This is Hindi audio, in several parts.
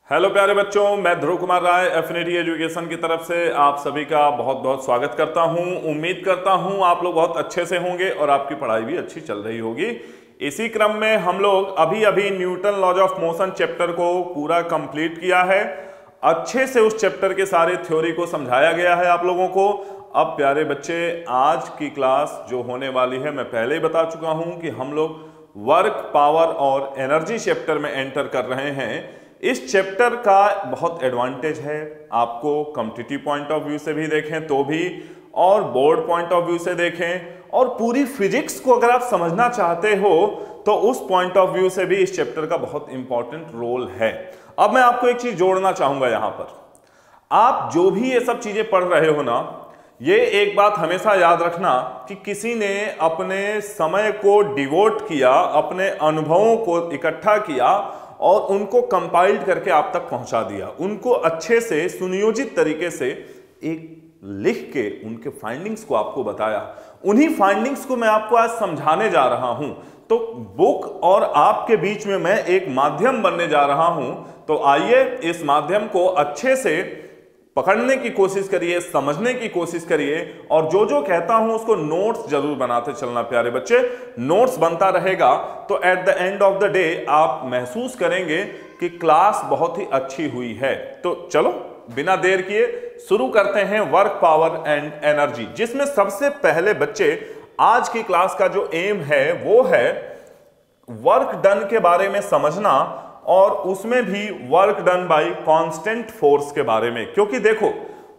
हेलो प्यारे बच्चों, मैं ध्रुव कुमार राय एफिनिटी एजुकेशन की तरफ से आप सभी का बहुत बहुत स्वागत करता हूं। उम्मीद करता हूं आप लोग बहुत अच्छे से होंगे और आपकी पढ़ाई भी अच्छी चल रही होगी। इसी क्रम में हम लोग अभी अभी Newton laws of motion chapter को पूरा कंप्लीट किया है। अच्छे से उस चैप्टर के सारे थ्योरी को समझाया गया है आप लोगों को। अब प्यारे बच्चे, आज की क्लास जो होने वाली है, मैं पहले ही बता चुका हूं कि हम लोग वर्क, पावर और एनर्जी चैप्टर में एंटर कर रहे हैं। इस चैप्टर का बहुत एडवांटेज है, आपको कॉम्पिटिटिव पॉइंट ऑफ व्यू से भी देखें तो भी, और बोर्ड पॉइंट ऑफ व्यू से देखें, और पूरी फिजिक्स को अगर आप समझना चाहते हो तो उस पॉइंट ऑफ व्यू से भी इस चैप्टर का बहुत इंपॉर्टेंट रोल है। अब मैं आपको एक चीज जोड़ना चाहूंगा यहां पर। आप जो भी ये सब चीजें पढ़ रहे हो ना, ये एक बात हमेशा याद रखना कि किसी ने अपने समय को डिवोट किया, अपने अनुभवों को इकट्ठा किया और उनको कंपाइल्ड करके आप तक पहुंचा दिया, उनको अच्छे से सुनियोजित तरीके से एक लिख के उनके फाइंडिंग्स को आपको बताया। उन्हीं फाइंडिंग्स को मैं आपको आज समझाने जा रहा हूं। तो बुक और आपके बीच में मैं एक माध्यम बनने जा रहा हूं। तो आइए इस माध्यम को अच्छे से पकड़ने की कोशिश करिए, समझने की कोशिश करिए, और जो जो कहता हूं उसको नोट्स जरूर बनाते चलना प्यारे बच्चे। नोट्स बनता रहेगा तो at the end of the day आप महसूस करेंगे कि क्लास बहुत ही अच्छी हुई है। तो चलो बिना देर किए शुरू करते हैं वर्क, पावर एंड एनर्जी, जिसमें सबसे पहले बच्चे आज की क्लास का जो एम है वो है वर्क डन के बारे में समझना, और उसमें भी work done bye constant force के बारे में। क्योंकि देखो,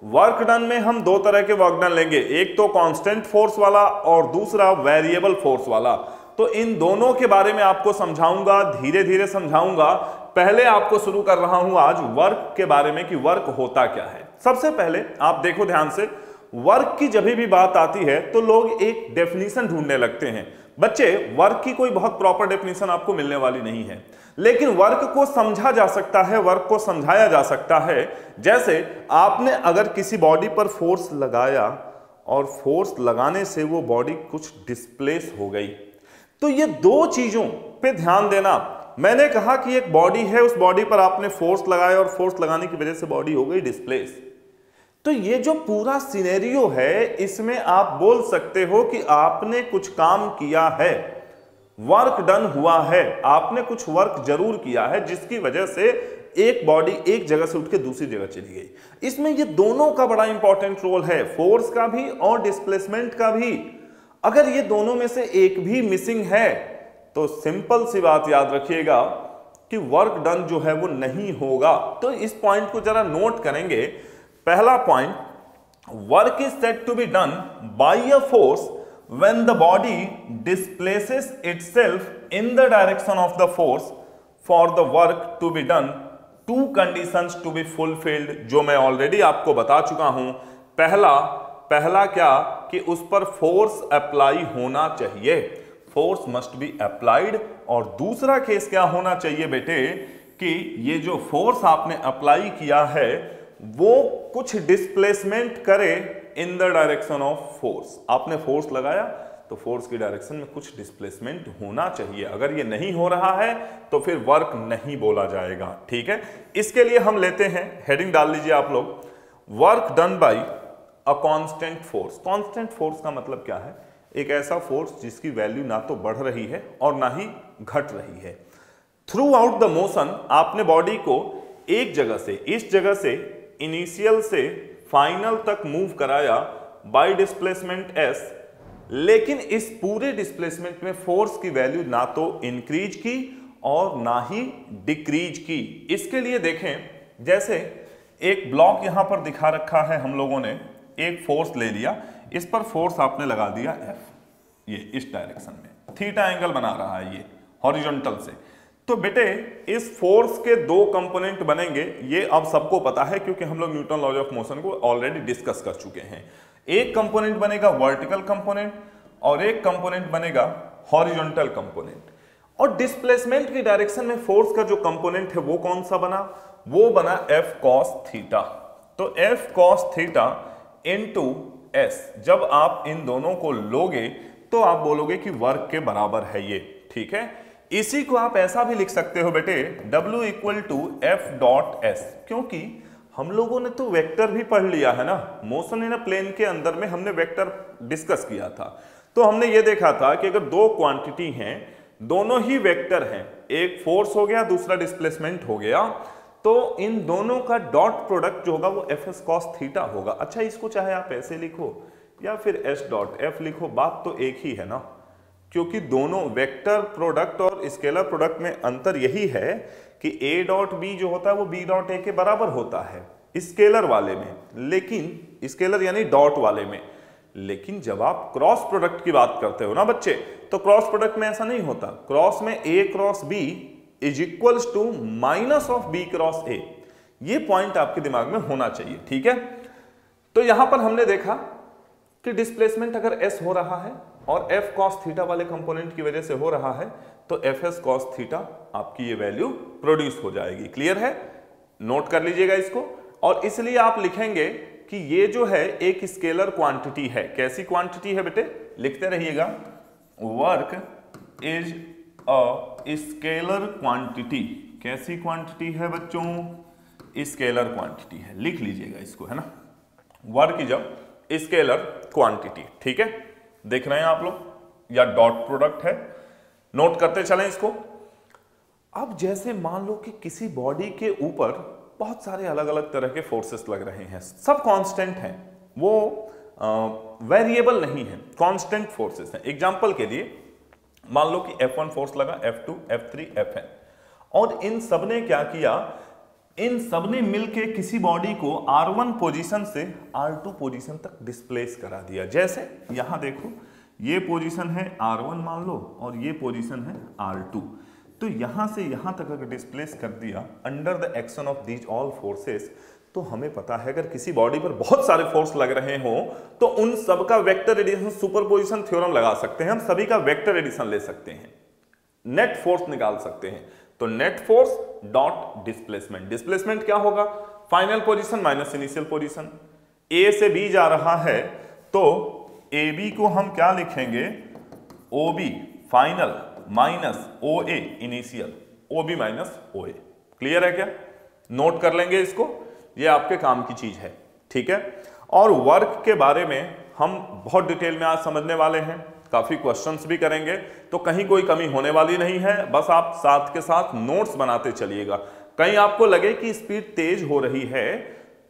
वर्क डन में हम दो तरह के वर्क डन लेंगे, एक तो कांस्टेंट फोर्स वाला और दूसरा वेरिएबल फोर्स वाला। तो इन दोनों के बारे में आपको समझाऊंगा, धीरे धीरे समझाऊंगा। पहले आपको शुरू कर रहा हूं आज वर्क के बारे में कि वर्क होता क्या है। सबसे पहले आप देखो ध्यान से, वर्क की जब भी बात आती है तो लोग एक डेफिनेशन ढूंढने लगते हैं। बच्चे, वर्क की कोई बहुत प्रॉपर डेफिनेशन आपको मिलने वाली नहीं है, लेकिन वर्क को समझा जा सकता है, वर्क को समझाया जा सकता है। जैसे आपने अगर किसी बॉडी पर फोर्स लगाया और फोर्स लगाने से वो बॉडी कुछ डिस्प्लेस हो गई, तो ये दो चीजों पे ध्यान देना। मैंने कहा कि एक बॉडी है, उस बॉडी पर आपने फोर्स लगाया और फोर्स लगाने की वजह से बॉडी हो गई डिस्प्लेस। तो ये जो पूरा सिनेरियो है, इसमें आप बोल सकते हो कि आपने कुछ काम किया है, वर्क डन हुआ है, आपने कुछ वर्क जरूर किया है जिसकी वजह से एक बॉडी एक जगह से उठ के दूसरी जगह चली गई। इसमें ये दोनों का बड़ा इंपॉर्टेंट रोल है, फोर्स का भी और डिस्प्लेसमेंट का भी। अगर ये दोनों में से एक भी मिसिंग है तो सिंपल सी बात याद रखिएगा कि वर्क डन जो है वो नहीं होगा। तो इस पॉइंट को जरा नोट करेंगे। पहला point, work is said to be done by a force when the body displaces itself in the direction of the force for the work to be done, two conditions to be fulfilled, जो मैं ऑलरेडी आपको बता चुका हूं। पहला क्या कि उस पर फोर्स अप्लाई होना चाहिए, फोर्स मस्ट बी अप्लाइड। और दूसरा केस क्या होना चाहिए बेटे कि ये जो फोर्स आपने अप्लाई किया है वो कुछ डिस्प्लेसमेंट करे in the direction of force. आपने फोर्स लगाया तो फोर्स की डायरेक्शन में कुछ डिस्प्लेसमेंट होना चाहिए। अगर ये नहीं हो रहा है तो फिर वर्क नहीं बोला जाएगा। ठीक है, इसके लिए हम लेते हैं, हेडिंग डाल लीजिए आप लोग, work done by a constant force. Constant force का मतलब क्या है? एक ऐसा फोर्स जिसकी वैल्यू ना तो बढ़ रही है और ना ही घट रही है। थ्रू आउट द मोशन आपने बॉडी को एक जगह से, इस जगह से इनिशियल से फाइनल तक मूव कराया बाय डिस्प्लेसमेंट एस, लेकिन इस पूरे डिस्प्लेसमेंट में फोर्स की वैल्यू ना तो इंक्रीज की और ना ही डिक्रीज की। इसके लिए देखें, जैसे एक ब्लॉक यहां पर दिखा रखा है, हम लोगों ने एक फोर्स ले लिया, इस पर फोर्स आपने लगा दिया एफ, ये इस डायरेक्शन में थीटा एंगल बना रहा है ये हॉरिजॉन्टल से। तो बेटे इस फोर्स के दो कंपोनेंट बनेंगे, ये अब सबको पता है क्योंकि हम लोग न्यूटन लॉज ऑफ मोशन को ऑलरेडी डिस्कस कर चुके हैं। एक कंपोनेंट बनेगा वर्टिकल कंपोनेंट और एक कंपोनेंट बनेगा हॉरिजॉन्टल कंपोनेंट। और डिस्प्लेसमेंट की डायरेक्शन में फोर्स का जो कंपोनेंट है वो कौन सा बना? वो बना एफ कॉस थीटा। तो F cos theta into S, जब आप इन दोनों को लोगे तो आप बोलोगे कि वर्क के बराबर है ये। ठीक है, इसी को आप ऐसा भी लिख सकते हो बेटे, W equal to F dot S, क्योंकि हम लोगों ने तो वेक्टर भी पढ़ लिया है ना, मोशन इन अ प्लेन के अंदर में हमने वेक्टर डिस्कस किया था। तो हमने ये देखा था कि अगर दो क्वांटिटी हैं, दोनों ही वेक्टर हैं, एक फोर्स हो गया दूसरा डिस्प्लेसमेंट हो गया, तो इन दोनों का डॉट प्रोडक्ट जो होगा वो एफ एस कॉस थीटा होगा। अच्छा, इसको चाहे आप ऐसे लिखो या फिर एस डॉट एफ लिखो, बात तो एक ही है ना, क्योंकि दोनों वेक्टर प्रोडक्ट और स्केलर प्रोडक्ट में अंतर यही है कि ए डॉट बी जो होता है वो बी डॉट ए के बराबर होता है स्केलर वाले में, लेकिन स्केलर यानी डॉट वाले में। लेकिन जब आप क्रॉस प्रोडक्ट की बात करते हो ना बच्चे, तो क्रॉस प्रोडक्ट में ऐसा नहीं होता। क्रॉस में A cross B is equals to minus of B cross A, ये पॉइंट आपके दिमाग में होना चाहिए, ठीक है। तो यहां पर हमने देखा कि डिस्प्लेसमेंट अगर एस हो रहा है और एफ कॉस थीटा वाले कंपोनेंट की वजह से हो रहा है, तो एफ एस कॉस थीटा आपकी ये वैल्यू प्रोड्यूस हो जाएगी। क्लियर है, नोट कर लीजिएगा इसको। और इसलिए आप लिखेंगे कि ये जो है एक स्केलर क्वांटिटी है। कैसी क्वांटिटी है बेटे, लिखते रहिएगा, work is a scalar quantity. कैसी क्वांटिटी है बच्चों, स्केलर क्वांटिटी है, लिख लीजिएगा इसको, है ना। Work is a scalar quantity, ठीक है, देख रहे हैं आप लोग, या डॉट प्रोडक्ट है, नोट करते चलें इसको। अब जैसे मान लो कि किसी बॉडी के ऊपर बहुत सारे अलग अलग तरह के फोर्सेस लग रहे हैं, सब कांस्टेंट हैं, वो वेरिएबल नहीं है, कांस्टेंट फोर्सेस हैं। एग्जांपल के लिए मान लो कि F1 फोर्स लगा, F2, F3, Fn, और इन सबने क्या किया, इन सबने मिलके किसी बॉडी को R1 पोजीशन से R2 पोजीशन तक डिस्प्लेस करा दिया। जैसे यहां देखो, ये पोजीशन है R1 मान लो, और ये पोजीशन है R2। तो यहां से यहां तक अगर डिस्प्लेस कर दिया under the action of these all forces, तो हमें पता है अगर किसी बॉडी पर बहुत सारे फोर्स लग रहे हो तो उन सब का वेक्टर एडिशन सुपरपोजिशन थ्योरम लगा सकते हैं, हम सभी का वेक्टर एडिशन ले सकते हैं, नेट फोर्स निकाल सकते हैं। तो net force dot displacement, displacement क्या होगा, final position minus initial position. A से बी जा रहा है तो ए बी को हम क्या लिखेंगे, O B final minus O ए initial, O B minus O ए। क्लियर है क्या, नोट कर लेंगे इसको, ये आपके काम की चीज है, ठीक है। और वर्क के बारे में हम बहुत डिटेल में आज समझने वाले हैं, काफी क्वेश्चंस भी करेंगे, तो कहीं कोई कमी होने वाली नहीं है। बस आप साथ के साथ नोट्स बनाते चलिएगा। कहीं आपको लगे कि स्पीड तेज हो रही है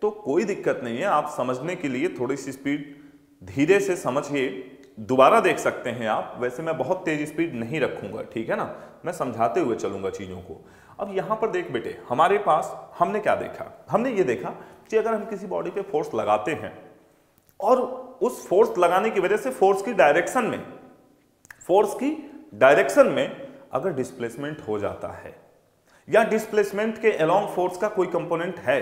तो कोई दिक्कत नहीं है, आप समझने के लिए थोड़ी सी स्पीड धीरे से समझिए, दोबारा देख सकते हैं आप। वैसे मैं बहुत तेज स्पीड नहीं रखूंगा, ठीक है ना, मैं समझाते हुए चलूंगा चीजों को। अब यहां पर देख बेटे, हमारे पास हमने क्या देखा, हमने ये देखा कि अगर हम किसी बॉडी पे फोर्स लगाते हैं और उस फोर्स लगाने की वजह से फोर्स की डायरेक्शन में अगर डिस्प्लेसमेंट हो जाता है या डिस्प्लेसमेंट के अलोंग फोर्स का कोई कंपोनेंट है,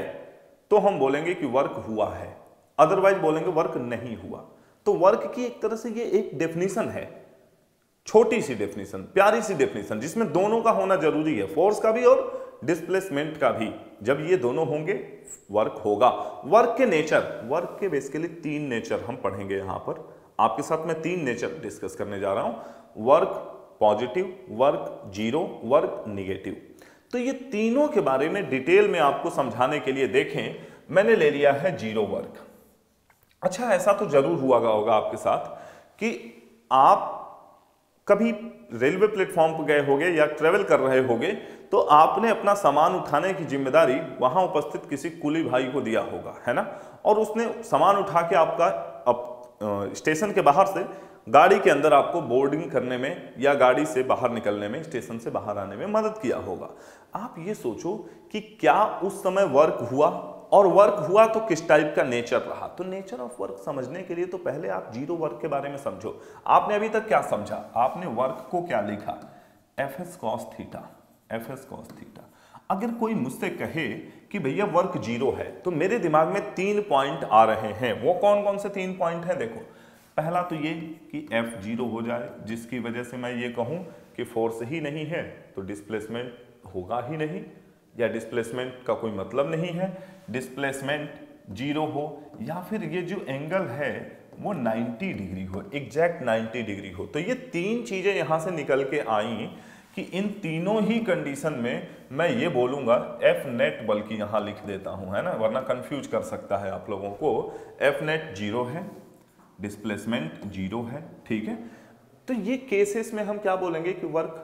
तो हम बोलेंगे कि वर्क हुआ है, अदरवाइज बोलेंगे वर्क नहीं हुआ। तो वर्क की एक तरह से ये एक डेफिनेशन है, छोटी सी डेफिनेशन, प्यारी सी डेफिनेशन, जिसमें दोनों का होना जरूरी है, फोर्स का भी और डिस्प्लेसमेंट का भी। जब ये दोनों होंगे वर्क होगा। वर्क के नेचर, वर्क के बेसिकली 3 नेचर हम पढ़ेंगे यहां पर, आपके साथ मैं 3 नेचर डिस्कस करने जा रहा हूं, work positive, work zero, work negative. तो ये तीनों के बारे में डिटेल में आपको समझाने के लिए देखें, मैंने ले लिया है जीरो वर्क। अच्छा, ऐसा तो जरूर हुआ होगा आपके साथ कि आप कभी रेलवे प्लेटफॉर्म पर गए होंगे या ट्रेवल कर रहे होंगे, तो आपने अपना सामान उठाने की जिम्मेदारी वहां उपस्थित किसी कुली भाई को दिया होगा, है ना, और उसने सामान उठा के आपका स्टेशन के बाहर से गाड़ी के अंदर आपको बोर्डिंग करने में या गाड़ी से बाहर निकलने में, स्टेशन से बाहर आने में मदद किया होगा। आप ये सोचो कि क्या उस समय वर्क हुआ, और वर्क हुआ तो किस टाइप का नेचर रहा। तो नेचर ऑफ वर्क समझने के लिए तो पहले आप जीरो वर्क के बारे में समझो। आपने अभी तक क्या समझा, आपने वर्क को क्या लिखा, F S cos theta, F S cos theta. अगर कोई मुझसे कहे कि भैया वर्क जीरो है, तो मेरे दिमाग में 3 पॉइंट आ रहे हैं। वो कौन कौन से 3 पॉइंट हैं, देखो। पहला तो ये कि एफ जीरो हो जाए, जिसकी वजह से मैं ये कहूं कि फोर्स ही नहीं है तो डिस्प्लेसमेंट होगा ही नहीं, या डिस्प्लेसमेंट का कोई मतलब नहीं है, डिस्प्लेसमेंट जीरो हो, या फिर ये जो एंगल है वो 90 डिग्री हो, एग्जैक्ट 90 डिग्री हो। तो ये 3 चीजें यहां से निकल के आई कि इन तीनों ही कंडीशन में मैं ये बोलूंगा एफ नेट, बल्कि यहां लिख देता हूं, है ना, वरना कंफ्यूज कर सकता है आप लोगों को। एफ नेट 0 है, डिस्प्लेसमेंट 0 है, ठीक है। तो ये केसेस में हम क्या बोलेंगे कि वर्क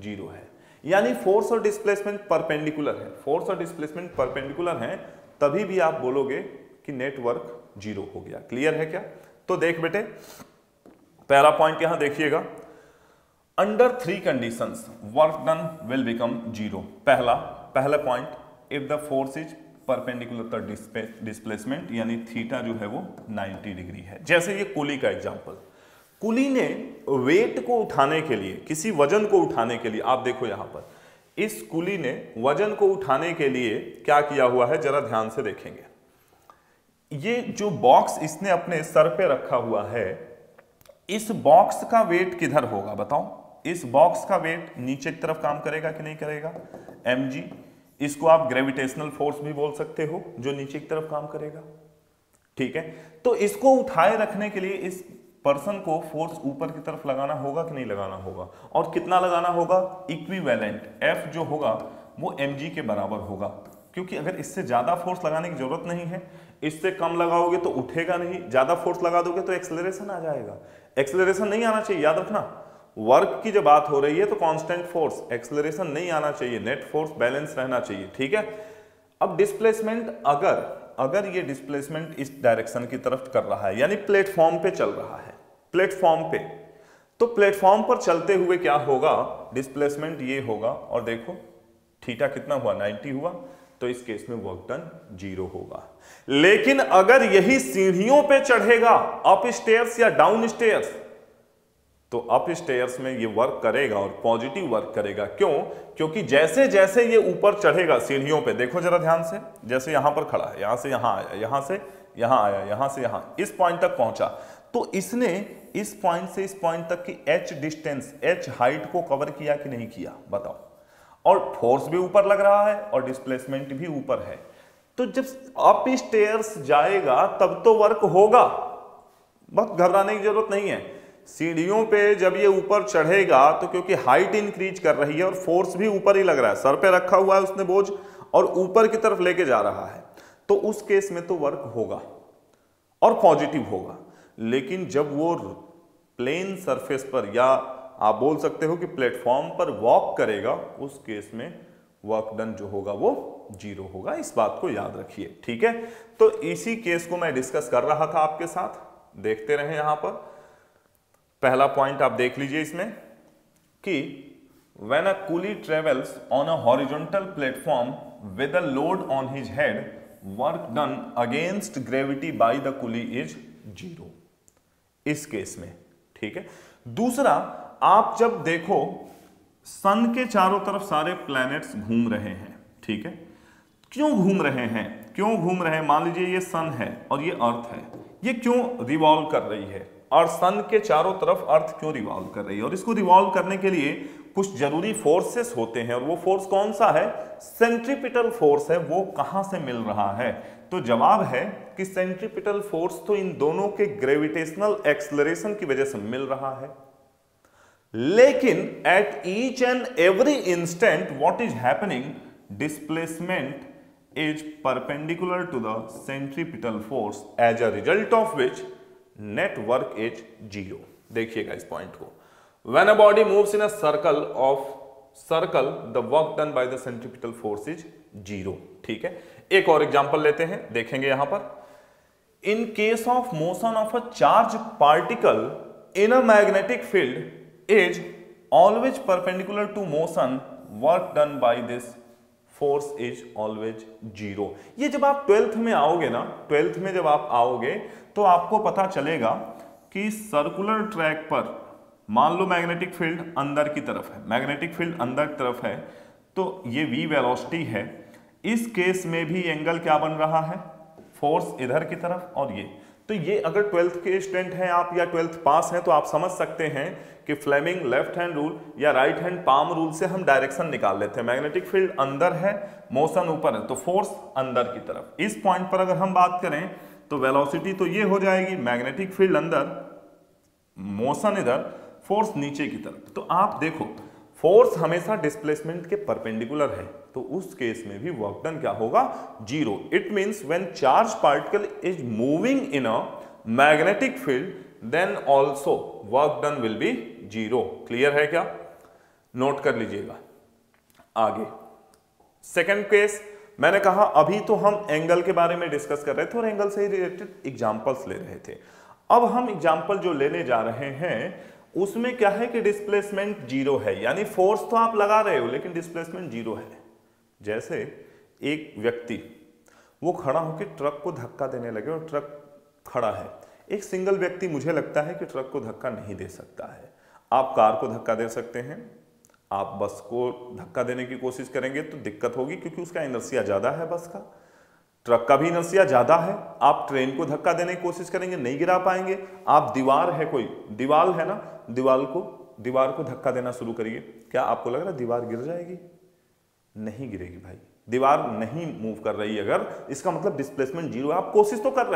0 है, यानी फोर्स और डिस्प्लेसमेंट परपेंडिकुलर है, फोर्स और डिस्प्लेसमेंट परपेंडिकुलर हैं, तभी भी आप बोलोगे कि नेटवर्क 0 हो गया। क्लियर है क्या? तो देख बेटे, पहला पॉइंट यहां देखिएगा, under 3 conditions work done will become 0। पहला point, if the force is perpendicular to displacement, यानी थीटा जो है वो 90 डिग्री है। जैसे ये कुली का एग्जांपल, कुली ने वेट को उठाने के लिए, किसी वजन को उठाने के लिए, आप देखो यहां पर इस कुली ने वजन को उठाने के लिए क्या किया हुआ है, जरा ध्यान से देखेंगे। ये जो बॉक्स इसने अपने सर पे रखा हुआ है, इस बॉक्स का वेट किधर होगा बताओ? इस बॉक्स का वेट नीचे की तरफ काम करेगा कि नहीं करेगा? mg। इसको आप ग्रेविटेशनल फोर्स भी बोल सकते हो, जो नीचे की तरफ काम करेगा, ठीक है। तो इसको उठाए रखने के लिए इस पर्सन को फोर्स ऊपर की तरफ लगाना होगा कि नहीं लगाना होगा? और कितना लगाना होगा? इक्विवेलेंट F जो होगा वो mg के बराबर होगा, क्योंकि अगर इससे ज्यादा फोर्स लगाने की जरूरत नहीं है, इससे कम लगाओगे तो उठेगा नहीं, ज्यादा फोर्स लगा दोगे तो एक्सेलरेशन आ जाएगा। एक्सेलरेशन नहीं आना चाहिए, याद रखना, वर्क की जब बात हो रही है तो कांस्टेंट फोर्स, एक्सेलरेशन नहीं आना चाहिए, नेट फोर्स बैलेंस रहना चाहिए, ठीक है। अब डिस्प्लेसमेंट, अगर ये डिस्प्लेसमेंट इस डायरेक्शन की तरफ कर रहा है, यानी प्लेटफॉर्म पे चल रहा है, प्लेटफॉर्म पे, तो प्लेटफॉर्म पर चलते हुए क्या होगा, डिस्प्लेसमेंट ये होगा, और देखो थीटा कितना हुआ, 90 हुआ, तो इस केस में वर्क डन 0 होगा। लेकिन अगर यही सीढ़ियों पे चढ़ेगा, अप स्टेयर्स या डाउन स्टेयर्स, तो अप स्टेयर्स में ये वर्क करेगा और पॉजिटिव वर्क करेगा। क्यों? क्योंकि जैसे जैसे ये ऊपर चढ़ेगा सीढ़ियों पे, देखो जरा ध्यान से, जैसे यहां पर खड़ा है, यहां से यहां आया, यहां से यहां आया, यहां से यहां, इस पॉइंट तक पहुंचा, तो इसने इस पॉइंट से इस पॉइंट तक की h डिस्टेंस, h हाइट को कवर किया कि नहीं किया बताओ? और फोर्स भी ऊपर लग रहा है और डिस्प्लेसमेंट भी ऊपर है, तो जब अप स्टेयर्स जाएगा तब तो वर्क होगा, बहुत घबराने की जरूरत नहीं है। सीढ़ियों पे जब ये ऊपर चढ़ेगा तो क्योंकि हाइट इंक्रीज कर रही है और फोर्स भी ऊपर ही लग रहा है, सर पे रखा हुआ है उसने बोझ और ऊपर की तरफ लेके जा रहा है, तो उस केस में तो वर्क होगा और पॉजिटिव होगा। लेकिन जब वो प्लेन सरफेस पर, या आप बोल सकते हो कि प्लेटफॉर्म पर वॉक करेगा, उस केस में वर्क डन जो होगा वो 0 होगा। इस बात को याद रखिए, ठीक है। तो इसी केस को मैं डिस्कस कर रहा था आपके साथ, देखते रहे। यहां पर पहला पॉइंट आप देख लीजिए इसमें कि when a coolie travels on a horizontal platform with a load on his head, work done against gravity by the coolie is 0, इस केस में, ठीक है। दूसरा, आप जब देखो सन के चारों तरफ सारे प्लैनेट्स घूम रहे हैं, ठीक है, क्यों घूम रहे हैं, क्यों घूम रहे हैं? मान लीजिए ये सन है और ये अर्थ है, ये क्यों रिवॉल्व कर रही है, और सन के चारों तरफ अर्थ क्यों रिवॉल्व कर रही है? और इसको रिवॉल्व करने के लिए कुछ जरूरी फोर्सेस होते हैं, और वो फोर्स कौन सा है? सेंट्रीपिटल फोर्स है। वो कहां से मिल रहा है? तो जवाब है कि सेंट्रीपिटल फोर्स तो इन दोनों के ग्रेविटेशनल एक्सेलरेशन की वजह से मिल रहा है, लेकिन at each and every instant what is happening, displacement is perpendicular to the centripetal force, as a result of which net work is 0। देखिएगा इस पॉइंट को, when a body moves in a circle the work done by the centripetal force is 0, ठीक है। एक और एग्जांपल लेते हैं, देखेंगे यहां पर, in case of motion of a charged particle in a magnetic field is always perpendicular to motion, work done by this force is always 0। ये जब आप 12th में आओगे ना, 12th में जब आप आओगे तो आपको पता चलेगा कि सर्कुलर ट्रैक पर मान लो मैग्नेटिक फील्ड अंदर की तरफ है, मैग्नेटिक फील्ड अंदर की तरफ है, तो ये v वेलोसिटी है। इस केस में भी एंगल क्या बन रहा है? फोर्स इधर की तरफ, और ये, तो ये अगर 12th के स्टूडेंट हैं आप या 12th पास हैं तो आप समझ सकते हैं कि फ्लेमिंग लेफ्ट हैंड रूल या राइट हैंड पाम रूल से हम डायरेक्शन निकाल लेते हैं। मैग्नेटिक फील्ड अंदर है, मोशन ऊपर है, तो फोर्स अंदर की तरफ। इस पॉइंट पर अगर हम बात करें तो वेलोसिटी तो ये हो जाएगी, मैग्नेटिक फील्ड अंदर, मोशन इधर, फोर्स नीचे की तरफ। तो आप देखो फोर्स हमेशा डिस्प्लेसमेंट के परपेंडिकुलर है, तो उस केस में भी वर्क डन क्या होगा, zero. It means when charge particle is moving in a magnetic field then also work done will be zero. Clear है क्या? नोट कर लीजिएगा। आगे सेकंड केस, मैंने कहा अभी तो हम एंगल के बारे में डिस्कस कर रहे थे और एंगल से रिलेटेड एग्जांपल्स ले रहे थे। अब हम एग्जांपल जो लेने जा रहे हैं उसमें क्या है कि डिस्प्लेसमेंट जीरो है, यानी फोर्स तो आप लगा रहे हो लेकिन डिस्प्लेसमेंट जीरो है। जैसे एक व्यक्ति वो खड़ा होकर ट्रक को धक्का देने लगे और ट्रक खड़ा है। एक सिंगल व्यक्ति मुझे लगता है कि ट्रक को धक्का नहीं दे सकता है। आप कार को धक्का दे सकते हैं, आप बस को धक्का देने की कोशिश करेंगे तो दिक्कत होगी क्योंकि उसका इनर्शिया ज्यादा है बस का, ट्रक का भी इनर्शिया ज्यादा है। आप ट्रेन को धक्का देने की कोशिश करेंगे, नहीं गिरा पाएंगे। आप दीवार है, कोई दीवार है ना, दीवार को धक्का देना शुरू करिए, क्या आपको लग रहा है दीवार गिर जाएगी? नहीं गिरेगी भाई, दीवार नहीं मूव कर रही अगर, इसका मतलब डिस्प्लेसमेंट जीरो है। आप कोशिश तो कर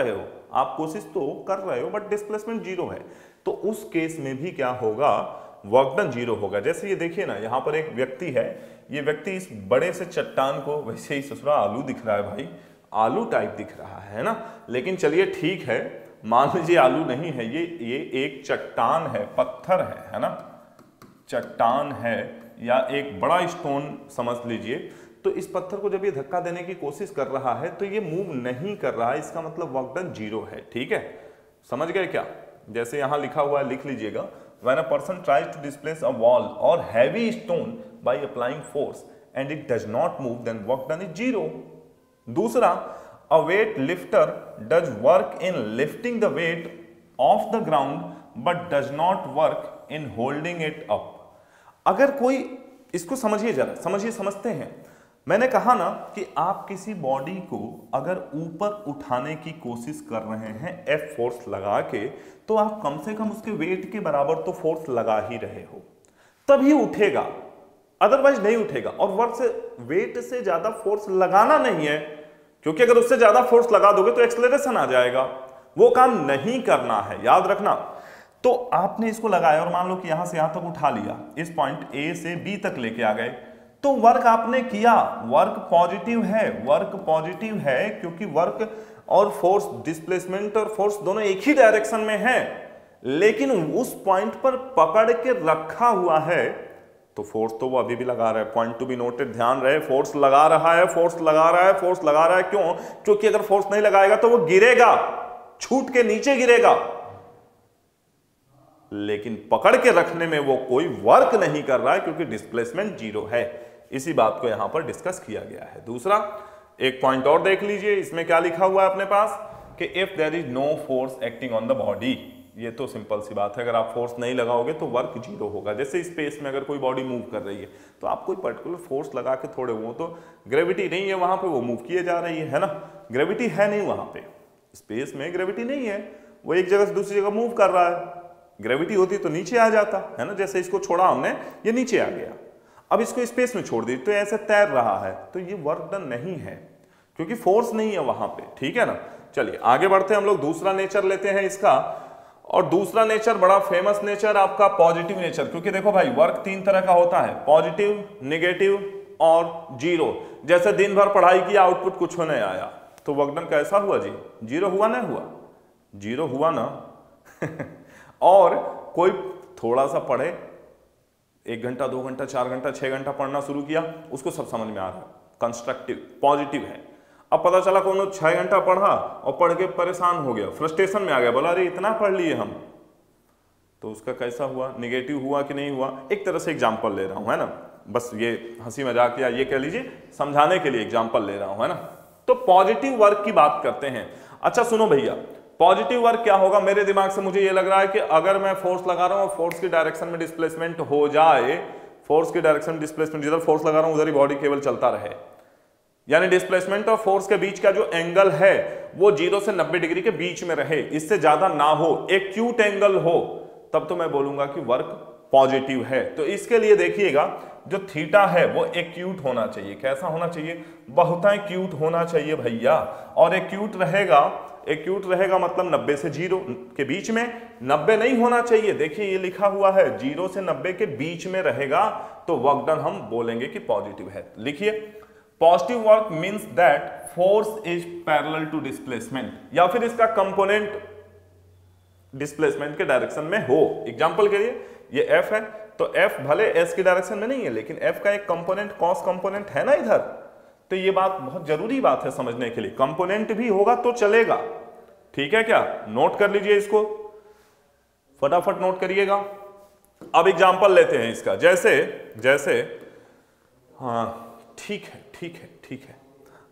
रहे हो बट डिस्प्लेसमेंट जीरो है। तो उस केस में भी क्या होगा, वर्क डन जीरो होगा। जैसे ये देखिए ना, यहां पर एक व्यक्ति है, ये व्यक्ति इस बड़े से चट्टान को, वैसे ही ससुरा आलू दिख रहा है भाई, आलू टाइप दिख रहा है ना, लेकिन चलिए ठीक है, मान लीजिए आलू नहीं है, ये एक चट्टान है, पत्थर है ना, चट्टान है या एक बड़ा स्टोन समझ लीजिए। तो इस पत्थर को जब ये धक्का देने की कोशिश कर रहा है तो ये मूव नहीं कर रहा है, इसका मतलब वर्क डन जीरो है। ठीक है, समझ गए क्या? जैसे यहां लिखा हुआ है, लिख लीजिएगा, when a person tries to displace a wall or heavy stone by applying force and it does not move, then work done is zero. दूसरा, a weight lifter does work in lifting the weight off the ground but does not work in holding it up. अगर कोई, इसको समझिए जरा, समझते हैं। मैंने कहा ना कि आप किसी बॉडी को अगर ऊपर उठाने की कोशिश कर रहे हैं एफ फोर्स लगा के, तो आप कम से कम उसके वेट के बराबर तो फोर्स लगा ही रहे हो, तभी उठेगा, अदरवाइज नहीं उठेगा। और वर्क से, वेट से ज्यादा फोर्स लगाना नहीं है, क्योंकि अगर उससे ज्यादा फोर्स लगा दोगे तो एक्सेलरेशन आ जाएगा, वो काम नहीं करना है, याद रखना। तो आपने इसको लगाया और मान लो कि यहां से यहां तक उठा लिया, इस पॉइंट ए से बी तक लेके आ गए, तो वर्क आपने किया, वर्क पॉजिटिव है क्योंकि वर्क और फोर्स, डिस्प्लेसमेंट और फोर्स दोनों एक ही डायरेक्शन में है, लेकिन उस पॉइंट पर पकड़ के रखा हुआ है तो फोर्स तो वो अभी भी लगा रहा है। पॉइंट टू बी नोटेड, ध्यान रहे, फोर्स लगा रहा है। क्यों? क्योंकि अगर फोर्स नहीं लगाएगा तो वो गिरेगा, छूट के नीचे गिरेगा, लेकिन पकड़ के रखने में वो कोई वर्क नहीं कर रहा है क्योंकि डिस्प्लेसमेंट जीरो है। इसी बात को यहां पर डिस्कस किया गया है। दूसरा एक पॉइंट और देख लीजिए, इसमें क्या लिखा हुआ है अपने पास कि if there is no force acting on the body. ये तो सिंपल सी बात है, अगर आप फोर्स नहीं लगाओगे तो वर्क जीरो होगा। जैसे स्पेस में अगर कोई बॉडी मूव कर रही है तो आप कोई पर्टिकुलर फोर्स लगा के थोड़े, वो तो ग्रेविटी नहीं है वहां पे, वो मूव किए जा रही है ना, ग्रेविटी है नहीं वहां पे, स्पेस में ग्रेविटी नहीं है, वो एक जगह से दूसरी जगह मूव कर रहा है। ग्रेविटी होती तो नीचे आ जाता है ना, जैसे इसको छोड़ा हमने, ये नीचे आ गया, अब इसको स्पेस में छोड़ दी तो ऐसे तैर रहा है, तो ये वर्क डन नहीं है क्योंकि फोर्स नहीं है वहां पे। ठीक है ना, चलिए आगे बढ़ते हैं हम लोग, दूसरा नेचर लेते हैं इसका। और दूसरा नेचर बड़ा फेमस नेचर आपका पॉजिटिव नेचर, क्योंकि देखो भाई वर्क तीन तरह का होता है, पॉजिटिव, नेगेटिव और जीरो। जैसे दिन भर पढ़ाई किया, आउटपुट कुछ नहीं आया, तो वर्क डन कैसा हुआ जी? जीरो हुआ, नहीं हुआ? जीरो हुआ ना। और कोई थोड़ा सा पढ़े, 1 घंटा 2 घंटा 4 घंटा 6 घंटा पढ़ना शुरू किया, उसको सब समझ में आ रहा है, कंस्ट्रक्टिव पॉजिटिव है। अब पता चला कोनो 6 घंटा पढ़ा और पढ़ के परेशान हो गया, फ्रस्ट्रेशन में आ गया, बोला अरे इतना पढ़ लिए हम, तो उसका कैसा हुआ? निगेटिव हुआ कि नहीं हुआ? एक तरह से एग्जाम्पल ले रहा हूं, है ना, बस ये हंसी मजाक या ये कह लीजिए समझाने के लिए एग्जाम्पल ले रहा हूं, है ना। तो पॉजिटिव वर्क की बात करते हैं। अच्छा सुनो भैया, पॉजिटिव वर्क क्या होगा? मेरे दिमाग से मुझे ये लग रहा है कि अगर मैं फोर्स लगा रहा हूं और फोर्स की डायरेक्शन में डिस्प्लेसमेंट हो जाए, फोर्स की डायरेक्शन डिस्प्लेसमेंट, जिधर फोर्स लगा रहा हूं उधर ही बॉडी केवल चलता रहे, यानी डिस्प्लेसमेंट और फोर्स के बीच का जो एंगल है वो 0 से 90 डिग्री के बीच में रहे, इससे ज्यादा ना हो, एक्यूट एंगल हो, तब तो मैं बोलूंगा कि वर्क पॉजिटिव है। तो इसके लिए देखिएगा जो थीटा है वो एक्यूट होना चाहिए। कैसा होना चाहिए? बहुत एक्यूट होना चाहिए भैया। और एक्यूट रहेगा मतलब 90 से 0 के बीच में। 90 नहीं होना चाहिए, देखिए ये लिखा हुआ है 0 से 90 के बीच में रहेगा तो वर्क डन हम बोलेंगे कि पॉजिटिव है। लिखिए positive work means that force is parallel to displacement, या फिर इसका कंपोनेंट डिस्प्लेसमेंट के डायरेक्शन में हो। एग्जांपल के लिए ये F है तो F भले S की डायरेक्शन में नहीं है लेकिन F का एक कंपोनेंट कॉस कंपोनेंट है ना इधर। तो ये बात बहुत जरूरी बात है समझने के लिए, कंपोनेंट भी होगा तो चलेगा। ठीक है क्या? नोट कर लीजिए इसको, फटाफट नोट करिएगा। अब एग्जांपल लेते हैं इसका, जैसे हाँ ठीक है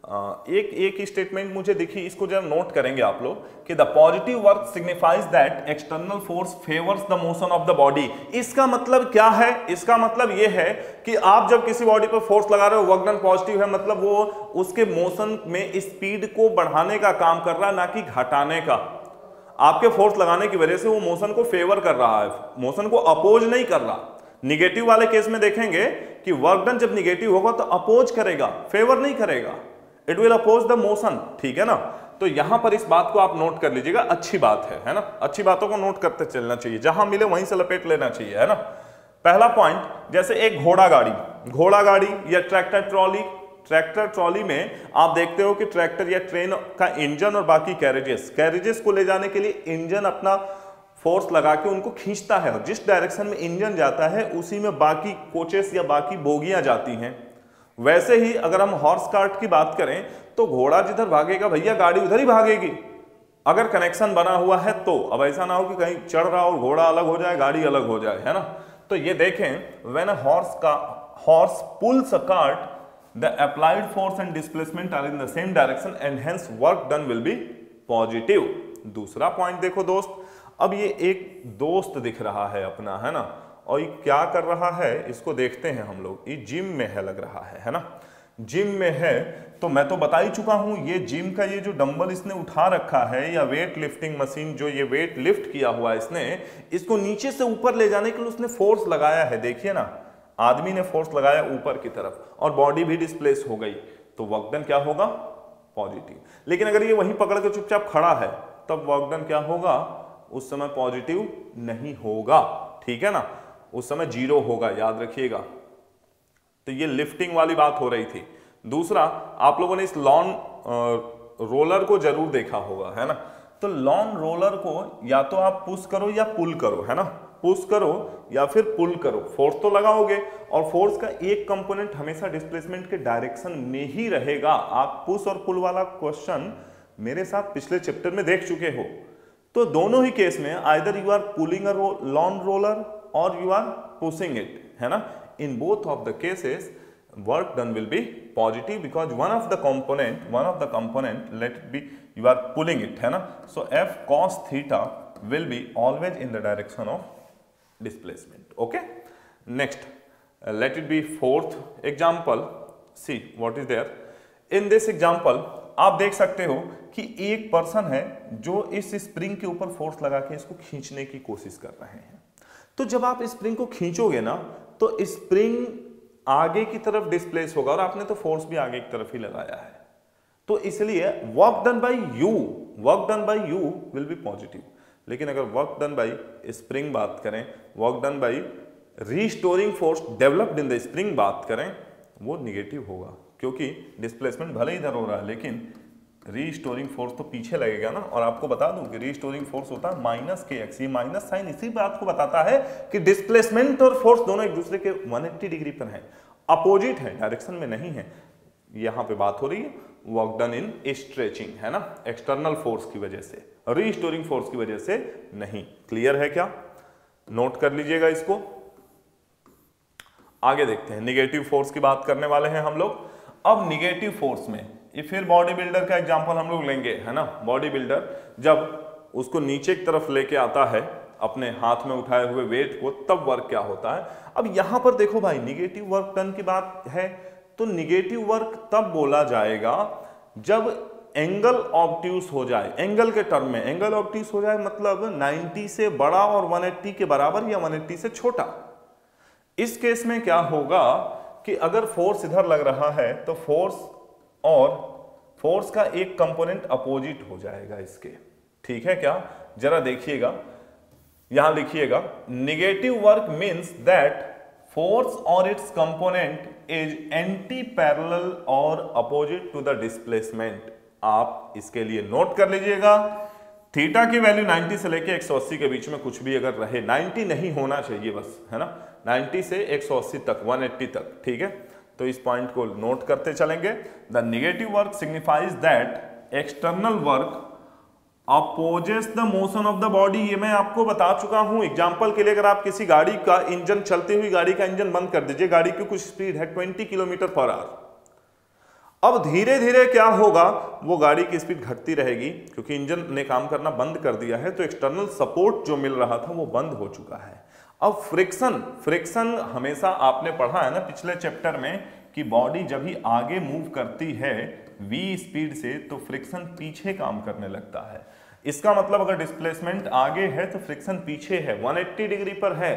एक स्टेटमेंट मुझे दिखी, इसको जरा नोट करेंगे आप लोग कि the positive work signifies that external force favours the motion of the body. इसका मतलब क्या है? इसका मतलब यह है कि आप जब किसी बॉडी पर फोर्स लगा रहे हो, वर्क डन पॉजिटिव है, मतलब वो उसके मोशन में स्पीड को बढ़ाने का काम कर रहा है, ना कि घटाने का। आपके फोर्स लगाने की वजह से वो मोशन को फेवर कर रहा है, मोशन को अपोज नहीं कर रहा। निगेटिव वाले केस में देखेंगे कि वर्क डन जब निगेटिव होगा तो अपोज करेगा, फेवर नहीं करेगा, it will oppose the motion. ठीक है ना? तो यहां पर इस बात को आप नोट कर लीजिएगा, अच्छी बात है ना? अच्छी बातों को नोट करते चलना चाहिए, जहां मिले वहीं से लपेट लेना चाहिए, है ना? पहला पॉइंट, जैसे एक घोड़ा गाड़ी या ट्रैक्टर ट्रॉली में आप देखते हो कि ट्रैक्टर या ट्रेन का इंजन और बाकी कैरेजेस को ले जाने के लिए इंजन अपना फोर्स लगा के उनको खींचता है, और जिस डायरेक्शन में इंजन जाता है उसी में बाकी कोचेस या बाकी बोगियां जाती हैं। वैसे ही अगर हम हॉर्स कार्ट की बात करें तो घोड़ा जिधर भागेगा भैया गाड़ी उधर ही भागेगी, अगर कनेक्शन बना हुआ है तो। अब ऐसा ना हो कि कहीं चढ़ रहा और घोड़ा अलग हो जाए, गाड़ी अलग हो जाए, है ना? तो ये देखें, when a horse pulls a cart the applied force and displacement are in the same direction and hence work done will be positive. दूसरा पॉइंट देखो दोस्त, अब ये एक दोस्त दिख रहा है अपना, है ना? और ये क्या कर रहा है इसको देखते हैं हम लोग। ये जिम में है लग रहा है ना? जिम में है तो मैं तो बता ही चुका हूं, ये जिम का ये जो डंबल इसने उठा रखा है या वेट लिफ्टिंग मशीन जो ये वेट लिफ्ट किया हुआ है इसने, इसको नीचे से ऊपर ले जाने के लिए उसने फोर्स लगाया है। देखिए ना, आदमी ने फोर्स लगाया ऊपर की तरफ और बॉडी भी डिस्प्लेस हो गई, तो वर्क डन क्या होगा? पॉजिटिव। लेकिन अगर ये वहीं पकड़ के चुपचाप खड़ा है तब वर्क डन क्या होगा? उस समय पॉजिटिव नहीं होगा। ठीक है ना? उस समय 0 होगा, याद रखिएगा। तो ये लिफ्टिंग वाली बात हो रही थी। दूसरा, आप लोगों ने इस लॉन रोलर को जरूर देखा होगा, है ना? तो लॉन रोलर को या तो आप पुश करो या पुल करो, है ना? पुश करो या फिर पुल करो, फोर्स तो लगाओगे, और फोर्स का एक कंपोनेंट हमेशा डिस्प्लेसमेंट के डायरेक्शन में ही रहेगा। आप पुश और पुल वाला क्वेश्चन मेरे साथ पिछले चैप्टर में देख चुके हो। तो दोनों ही केस में either you are pulling a lawn roller और you are pushing it, है ना? In both of the cases work done will be positive because one of the component let it be you are pulling it, है ना? So F cos theta will be always in the direction of displacement. Okay? Next, let it be fourth example. See what is there in this example. आप देख सकते हो कि एक पर्सन है जो इस स्प्रिंग के ऊपर फोर्स लगा के इसको खींचने की कोशिश कर रहे हैं। तो जब आप स्प्रिंग को खींचोगे ना तो स्प्रिंग आगे की तरफ डिस्प्लेस होगा, और आपने तो फोर्स भी आगे की तरफ ही लगाया है, तो इसलिए work done bye you will be positive. लेकिन अगर वर्क डन बाय स्प्रिंग बात करें, work done bye restoring force developed in the spring बात करें, वो निगेटिव होगा, क्योंकि डिस्प्लेसमेंट भले इधर हो रहा है लेकिन रीस्टोरिंग फोर्स तो पीछे लगेगा ना। और आपको बता दूं कि रीस्टोरिंग फोर्स होता है -kx। ये माइनस साइन इसी बात को बताता है कि डिस्प्लेसमेंट और फोर्स दोनों एक दूसरे के 180 डिग्री पर हैं, अपोजिट है, डायरेक्शन में नहीं है। यहां पे बात हो रही है वर्क डन इन स्ट्रेचिंग, है ना? एक्सटर्नल फोर्स की वजह से, रीस्टोरिंग फोर्स की वजह से नहीं। क्लियर है क्या? नोट कर लीजिएगा इसको। आगे देखते हैं, निगेटिव फोर्स की बात करने वाले हैं हम लोग। अब निगेटिव फोर्स में ये फिर बॉडी बिल्डर का एग्जांपल हम लोग लेंगे, है ना? बॉडी बिल्डर जब उसको नीचे की तरफ लेके आता है अपने हाथ में उठाए हुए वेट को, तब वर्क क्या होता है। अब यहां पर देखो भाई, निगेटिव वर्क डन की बात है तो निगेटिव वर्क तब बोला जाएगा जब एंगल ऑब्ट्यूस हो जाए। एंगल के टर्म में एंगल ऑब्ट्यूस हो जाए मतलब 90 से बड़ा और 180 के बराबर या 180 से छोटा, इस केस में क्या होगा कि अगर फोर्स इधर लग रहा है तो फोर्स और फोर्स का एक कंपोनेंट अपोजिट हो जाएगा इसके, ठीक है क्या? जरा देखिएगा, यहां लिखिएगा, negative work means that force और its component is anti parallel और अपोजिट टू द डिस्प्लेसमेंट। आप इसके लिए नोट कर लीजिएगा, थीटा की वैल्यू 90 से लेके 180 के बीच में कुछ भी अगर रहे, 90 नहीं होना चाहिए बस, है ना, 90 से 180 तक, 180 तक, ठीक है? तो इस पॉइंट को नोट करते चलेंगे। The negative work signifies that external work opposes the motion of the body. ये मैं आपको बता चुका हूं। एग्जांपल के लिए, अगर आप किसी गाड़ी का इंजन, चलती हुई गाड़ी का इंजन बंद कर दीजिए, गाड़ी की कुछ स्पीड है 20 किलोमीटर पर आवर, अब धीरे धीरे क्या होगा, वो गाड़ी की स्पीड घटती रहेगी क्योंकि इंजन ने काम करना बंद कर दिया है, तो एक्सटर्नल सपोर्ट जो मिल रहा था वो बंद हो चुका है। अब फ्रिक्शन हमेशा आपने पढ़ा है ना पिछले चैप्टर में कि बॉडी जब ही आगे मूव करती है v स्पीड से तो फ्रिक्शन पीछे काम करने लगता है। इसका मतलब अगर डिस्प्लेसमेंट आगे है तो फ्रिक्शन पीछे है, 180 डिग्री पर है।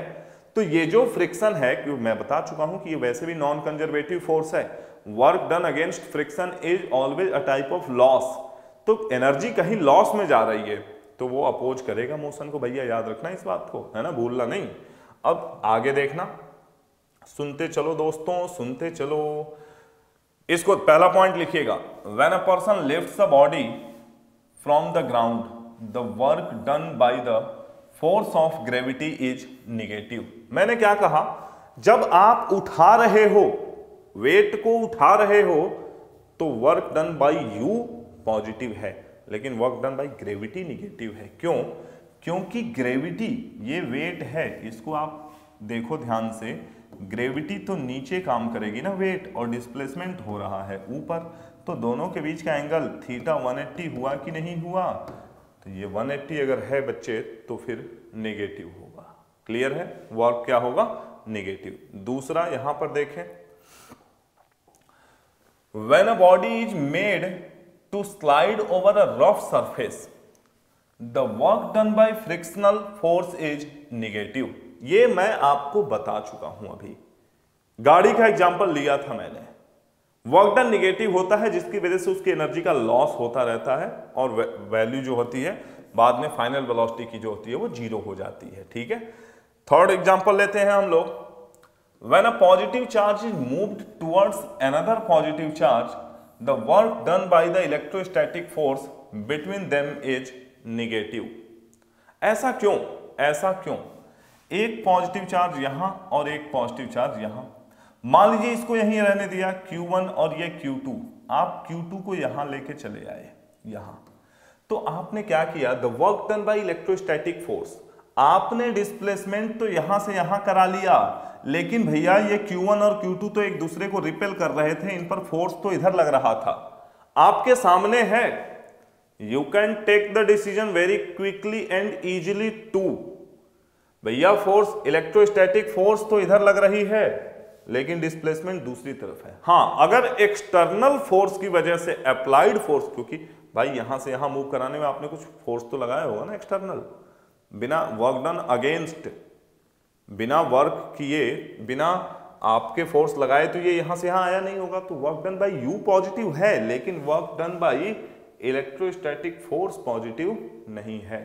तो ये जो फ्रिक्शन है, क्योंकि मैं बता चुका हूं कि ये वैसे भी नॉन कंजर्वेटिव फोर्स है, work done against friction is always a type of loss. तो एनर्जी कहीं लॉस में जा रही है तो वो अपोज करेगा मोशन को, भैया याद रखना इस बात को, है ना, भूलना नहीं। अब आगे देखना, सुनते चलो दोस्तों, सुनते चलो। इसको पहला पॉइंट लिखिएगा, when a person lifts a body from the ground the work done by the force of gravity is negative. मैंने क्या कहा, जब आप उठा रहे हो, वेट को उठा रहे हो, तो work done bye you positive है, लेकिन work done by gravity negative है। क्यों? क्योंकि ग्रेविटी, ये वेट है, इसको आप देखो ध्यान से, ग्रेविटी तो नीचे काम करेगी ना वेट, और डिस्प्लेसमेंट हो रहा है ऊपर, तो दोनों के बीच का एंगल थीटा 180 हुआ कि नहीं हुआ? तो ये 180 अगर है बच्चे तो फिर नेगेटिव होगा। क्लियर है? वर्क क्या होगा? नेगेटिव। दूसरा यहां पर देखें, when a body is made to slide over a rough surface the work done by frictional force is negative. ये मैं आपको बता चुका हूं, अभी गाड़ी का एग्जांपल लिया था मैंने। वर्क डन निगेटिव होता है जिसकी वजह से उसकी एनर्जी का लॉस होता रहता है और वैल्यू जो होती है बाद में फाइनल वेलोसिटी की जो होती है वो जीरो हो जाती है, ठीक है। थर्ड एग्जांपल लेते हैं हम लोग, when a positive charge is moved towards another positive charge the work done by the electrostatic force between them is negative. ऐसा क्यों? ऐसा क्यों? एक पॉजिटिव चार्ज यहां और एक पॉजिटिव चार्ज यहां, मान लीजिए इसको यहीं रहने दिया Q1 और ये Q2, आप Q2 को यहां लेके चले आए यहां, तो आपने क्या किया, the work done by electrostatic force, आपने डिस्प्लेसमेंट तो यहां से यहां करा लिया, लेकिन भैया ये Q1 और Q2 तो एक दूसरे को रिपेल कर रहे थे, इन पर फोर्स तो इधर लग रहा था, आपके सामने है। You can take the decision very quickly and easily too, भैया फोर्स, इलेक्ट्रोस्टैटिक फोर्स तो इधर लग रही है लेकिन डिस्प्लेसमेंट दूसरी तरफ है। हाँ, अगर एक्सटर्नल फोर्स की वजह से अप्लाइड फोर्स, क्योंकि भाई यहां से यहां मूव कराने में आपने कुछ फोर्स तो लगाया होगा ना एक्सटर्नल, बिना वर्क डन अगेंस्ट, बिना वर्क किए, बिना आपके फोर्स लगाए तो ये यहां से यहां आया नहीं होगा। तो work done bye you positive है लेकिन work done by electrostatic force positive नहीं है।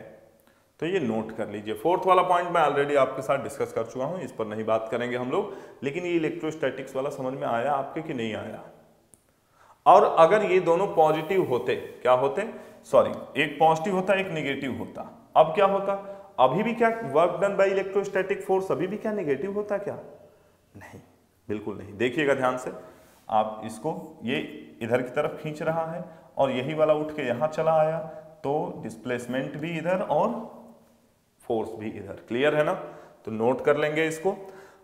तो ये नोट कर लीजिए। फोर्थ वाला पॉइंट मैं ऑलरेडी आपके साथ डिस्कस कर चुका हूं, इस पर नहीं बात करेंगे हम लोग, लेकिन ये इलेक्ट्रोस्टैटिक्स वाला समझ में आया आपके कि नहीं आया? और अगर ये दोनों पॉजिटिव होते, क्या होते, सॉरी, एक पॉजिटिव होता एक निगेटिव होता, अब क्या होता, अभी भी क्या work done by electrostatic force अभी भी क्या निगेटिव होता क्या? नहीं, बिल्कुल नहीं। देखिएगा ध्यान से, आप इसको ये इधर की तरफ खींच रहा है और यही वाला उठ के यहां चला आया, तो डिस्प्लेसमेंट भी इधर और फोर्स भी इधर। क्लियर है ना? तो नोट कर लेंगे इसको।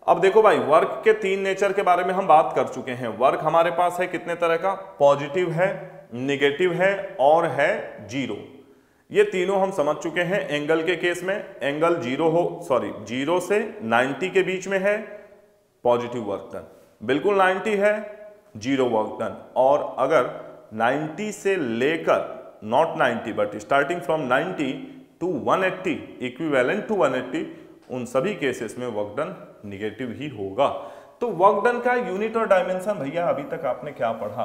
अब देखो भाई, वर्क के तीन नेचर के बारे में हम बात कर चुके हैं। वर्क हमारे पास है कितने तरह का, पॉजिटिव है, निगेटिव है और है जीरो। ये तीनों हम समझ चुके हैं। एंगल के केस में एंगल जीरो से 90 के बीच में है, पॉजिटिव वर्क डन, बिल्कुल 90 है, जीरो वर्क डन। और अगर 90 से लेकर, not 90 but starting from 90 to 180, equivalent to 180, उन सभी केसेस में वर्क डन निगेटिव ही होगा। तो वर्क डन का यूनिट और डायमेंशन भैया अभी तक आपने क्या पढ़ा,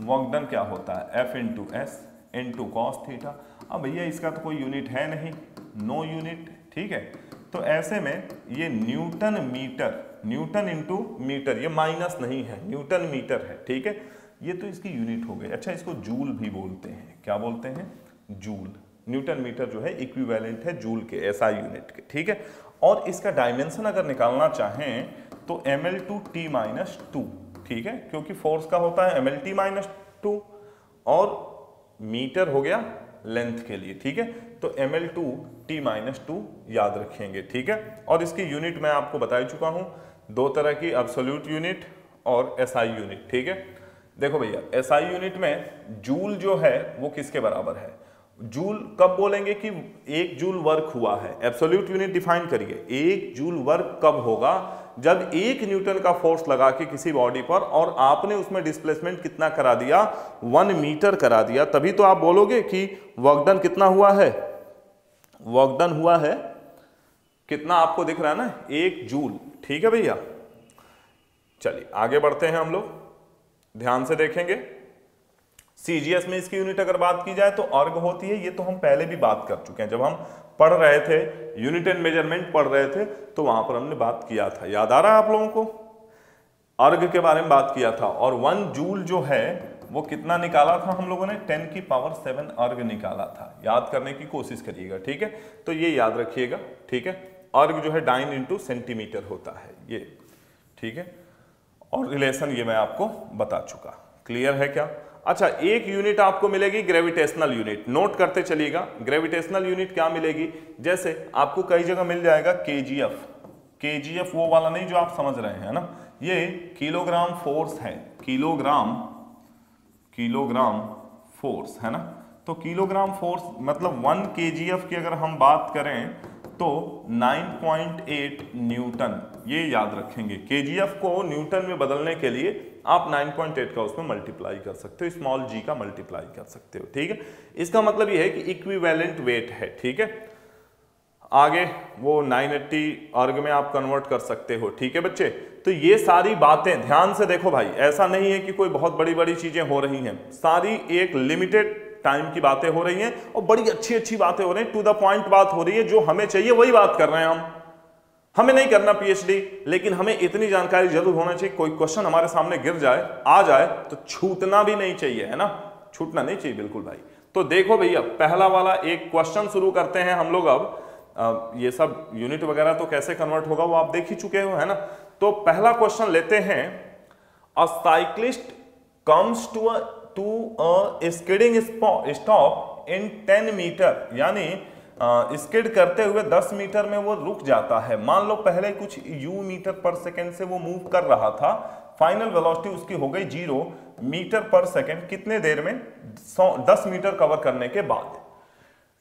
वर्क डन क्या होता है F into S into cos theta. अब भैया इसका तो कोई यूनिट है नहीं, नो यूनिट, ठीक है। तो ऐसे में ये newton metre, newton into metre, ये माइनस नहीं है, न्यूटन मीटर है, ठीक है। ये तो इसकी यूनिट हो गई। अच्छा, इसको जूल भी बोलते हैं, क्या बोलते हैं, जूल। न्यूटन मीटर जो है इक्विवेलेंट है जूल के, एसआई यूनिट के, ठीक है। और इसका डायमेंशन अगर निकालना चाहें तो ml/t-2, ठीक है, क्योंकि फोर्स का होता है ml/t-2 और मीटर हो गया लेंथ के लिए, ठीक है। तो ml/t-2 याद रखेंगे, ठीक है। और इसकी यूनिट मैं आपको बता चुका हूं, दो तरह की, एब्सोल्यूट यूनिट और एसआई यूनिट, ठीक है। देखो भैया, एसआई यूनिट में जूल जो है वो किसके बराबर है, जूल कब बोलेंगे कि 1 जूल वर्क हुआ है, एब्सोल्यूट यूनिट डिफाइन करिए। 1 जूल वर्क कब होगा, जब 1 न्यूटन का फोर्स लगा के किसी बॉडी पर और आपने उसमें डिस्प्लेसमेंट कितना करा दिया, 1 मीटर करा दिया, तभी तो आप बोलोगे कि वर्क डन कितना हुआ है, वर्क डन हुआ है कितना, आपको दिख रहा है ना, 1 जूल, ठीक है भैया। चलिए आगे बढ़ते हैं हम लोग, ध्यान से देखेंगे। सीजीएस में इसकी यूनिट अगर बात की जाए तो अर्ग होती है, ये तो हम पहले भी बात कर चुके हैं, जब हम पढ़ रहे थे यूनिट एंड मेजरमेंट पढ़ रहे थे तो वहां पर हमने बात किया था, याद आ रहा है आप लोगों को, अर्ग के बारे में बात किया था। और 1 जूल जो है वो कितना निकाला था हम लोगों ने, 10⁻7 अर्ग निकाला था, याद करने की कोशिश करिएगा, ठीक है। तो ये याद रखिएगा, ठीक है। अर्ग जो है डाइन इंटू सेंटीमीटर होता है ये, ठीक है। और रिलेशन ये मैं आपको बता चुका, क्लियर है क्या। अच्छा, एक यूनिट आपको मिलेगी ग्रेविटेशनल यूनिट, नोट करते चलिएगा। ग्रेविटेशनल यूनिट क्या मिलेगी, जैसे आपको कई जगह मिल जाएगा केजीएफ, केजीएफ वो वाला नहीं जो आप समझ रहे हैं ना, ये किलोग्राम फोर्स है, किलोग्राम फोर्स है ना। तो किलोग्राम फोर्स मतलब 1 केजीएफ की अगर हम बात करें तो 9.8 न्यूटन, ये याद रखेंगे। केजीएफ को न्यूटन में बदलने के लिए आप 9.8 का उसमें मल्टीप्लाई कर सकते हो, स्मॉल जी का मल्टीप्लाई कर सकते हो, ठीक है। इसका मतलब ये है कि इक्विवेलेंट वेट है, ठीक है। आगे वो 980 अर्ग में आप कन्वर्ट कर सकते हो, ठीक है बच्चे। तो ये सारी बातें ध्यान से देखो भाई, ऐसा नहीं है कि कोई बहुत बड़ी बड़ी चीजें हो रही हैं, सारी एक लिमिटेड टाइम की बातें हो रही हैं और बड़ी अच्छी अच्छी बातें हो रही हैं, टू द पॉइंट बात हो रही है, जो हमें चाहिए वही बात कर रहे हैं हम। हमें नहीं करना पीएचडी, लेकिन हमें इतनी जानकारी जरूर होना चाहिए, कोई क्वेश्चन हमारे सामने गिर जाए, आ जाए तो छूटना भी नहीं चाहिए, है ना, छूटना नहीं चाहिए बिल्कुल भाई। तो देखो भैया, पहला वाला एक क्वेश्चन शुरू करते हैं हम लोग। अब ये सब यूनिट वगैरह तो कैसे कन्वर्ट होगा वो आप देख ही चुके हो, है ना। तो पहला क्वेश्चन लेते हैं, a cyclist comes to a skidding stop in 10 metre, यानी स्किड करते हुए 10 मीटर में वो रुक जाता है। मान लो पहले कुछ u मीटर पर सेकेंड से वो मूव कर रहा था, फाइनल वेलोसिटी उसकी हो गई 0 मीटर पर सेकेंड, कितने देर में, 10 मीटर कवर करने के बाद।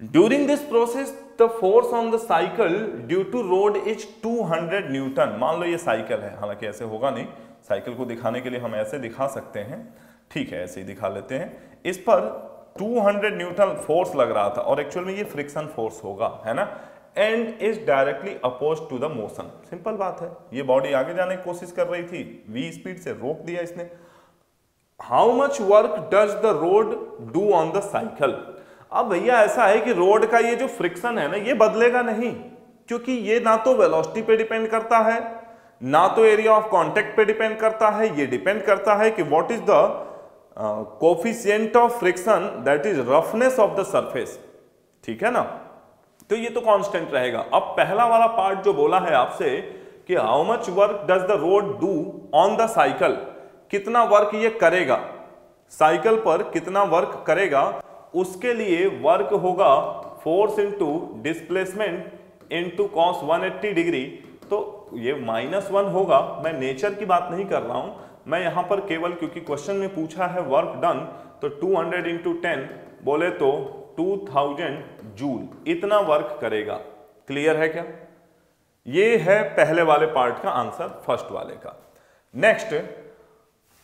During this process the force on the cycle due to road is 200 newton. मान लो ये साइकिल है, हालांकि ऐसे होगा नहीं, साइकिल को दिखाने के लिए हम ऐसे दिखा सकते हैं, ठीक है, ऐसे ही दिखा लेते हैं। इस पर 200 न्यूटन फोर्स लग रहा था और एक्चुअल में ये फ्रिक्शन फोर्स होगा, है ना, and is directly oppose to the motion. Simple बात है, ये बॉडी आगे जाने की कोशिश कर रही थी, v स्पीड से रोक दिया इसने। How much work does the road do on the cycle. अब भैया ऐसा है कि रोड का ये जो फ्रिक्शन है ना, ये बदलेगा नहीं, क्योंकि ये ना तो वेलोसिटी पे डिपेंड करता है, ना तो एरिया ऑफ कांटेक्ट पे डिपेंड करता है, ये डिपेंड करता है कि what is the coefficient of friction, that is roughness of the surface, ठीक है ना। तो ये तो कांस्टेंट रहेगा। अब पहला वाला पार्ट जो बोला है आपसे कि how much work does the road do on the cycle, कितना वर्क ये करेगा, साइकिल पर कितना वर्क करेगा, उसके लिए वर्क होगा force into displacement into cos 180 degree. तो ये -1 होगा। मैं नेचर की बात नहीं कर रहा हूं, मैं यहां पर केवल, क्योंकि क्वेश्चन में पूछा है वर्क डन, तो 200 इंटू 10 बोले तो 2000 जूल, इतना वर्क करेगा। क्लियर है क्या। ये है पहले वाले पार्ट का आंसर, फर्स्ट वाले का। Next,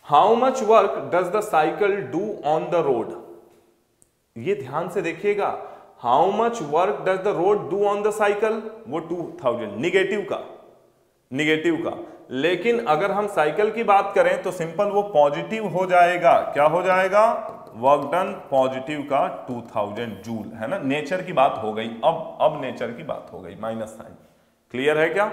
how much work does the cycle do on the road. ये ध्यान से देखिएगा, how much work does the road do on the cycle, वो 2000 निगेटिव का, निगेटिव का। लेकिन अगर हम साइकिल की बात करें तो सिंपल वो पॉजिटिव हो जाएगा। क्या हो जाएगा? वर्क डन पॉजिटिव का 2000 जूल, है ना। नेचर की बात हो गई, अब नेचर की बात हो गई, माइनस साइन। क्लियर है क्या?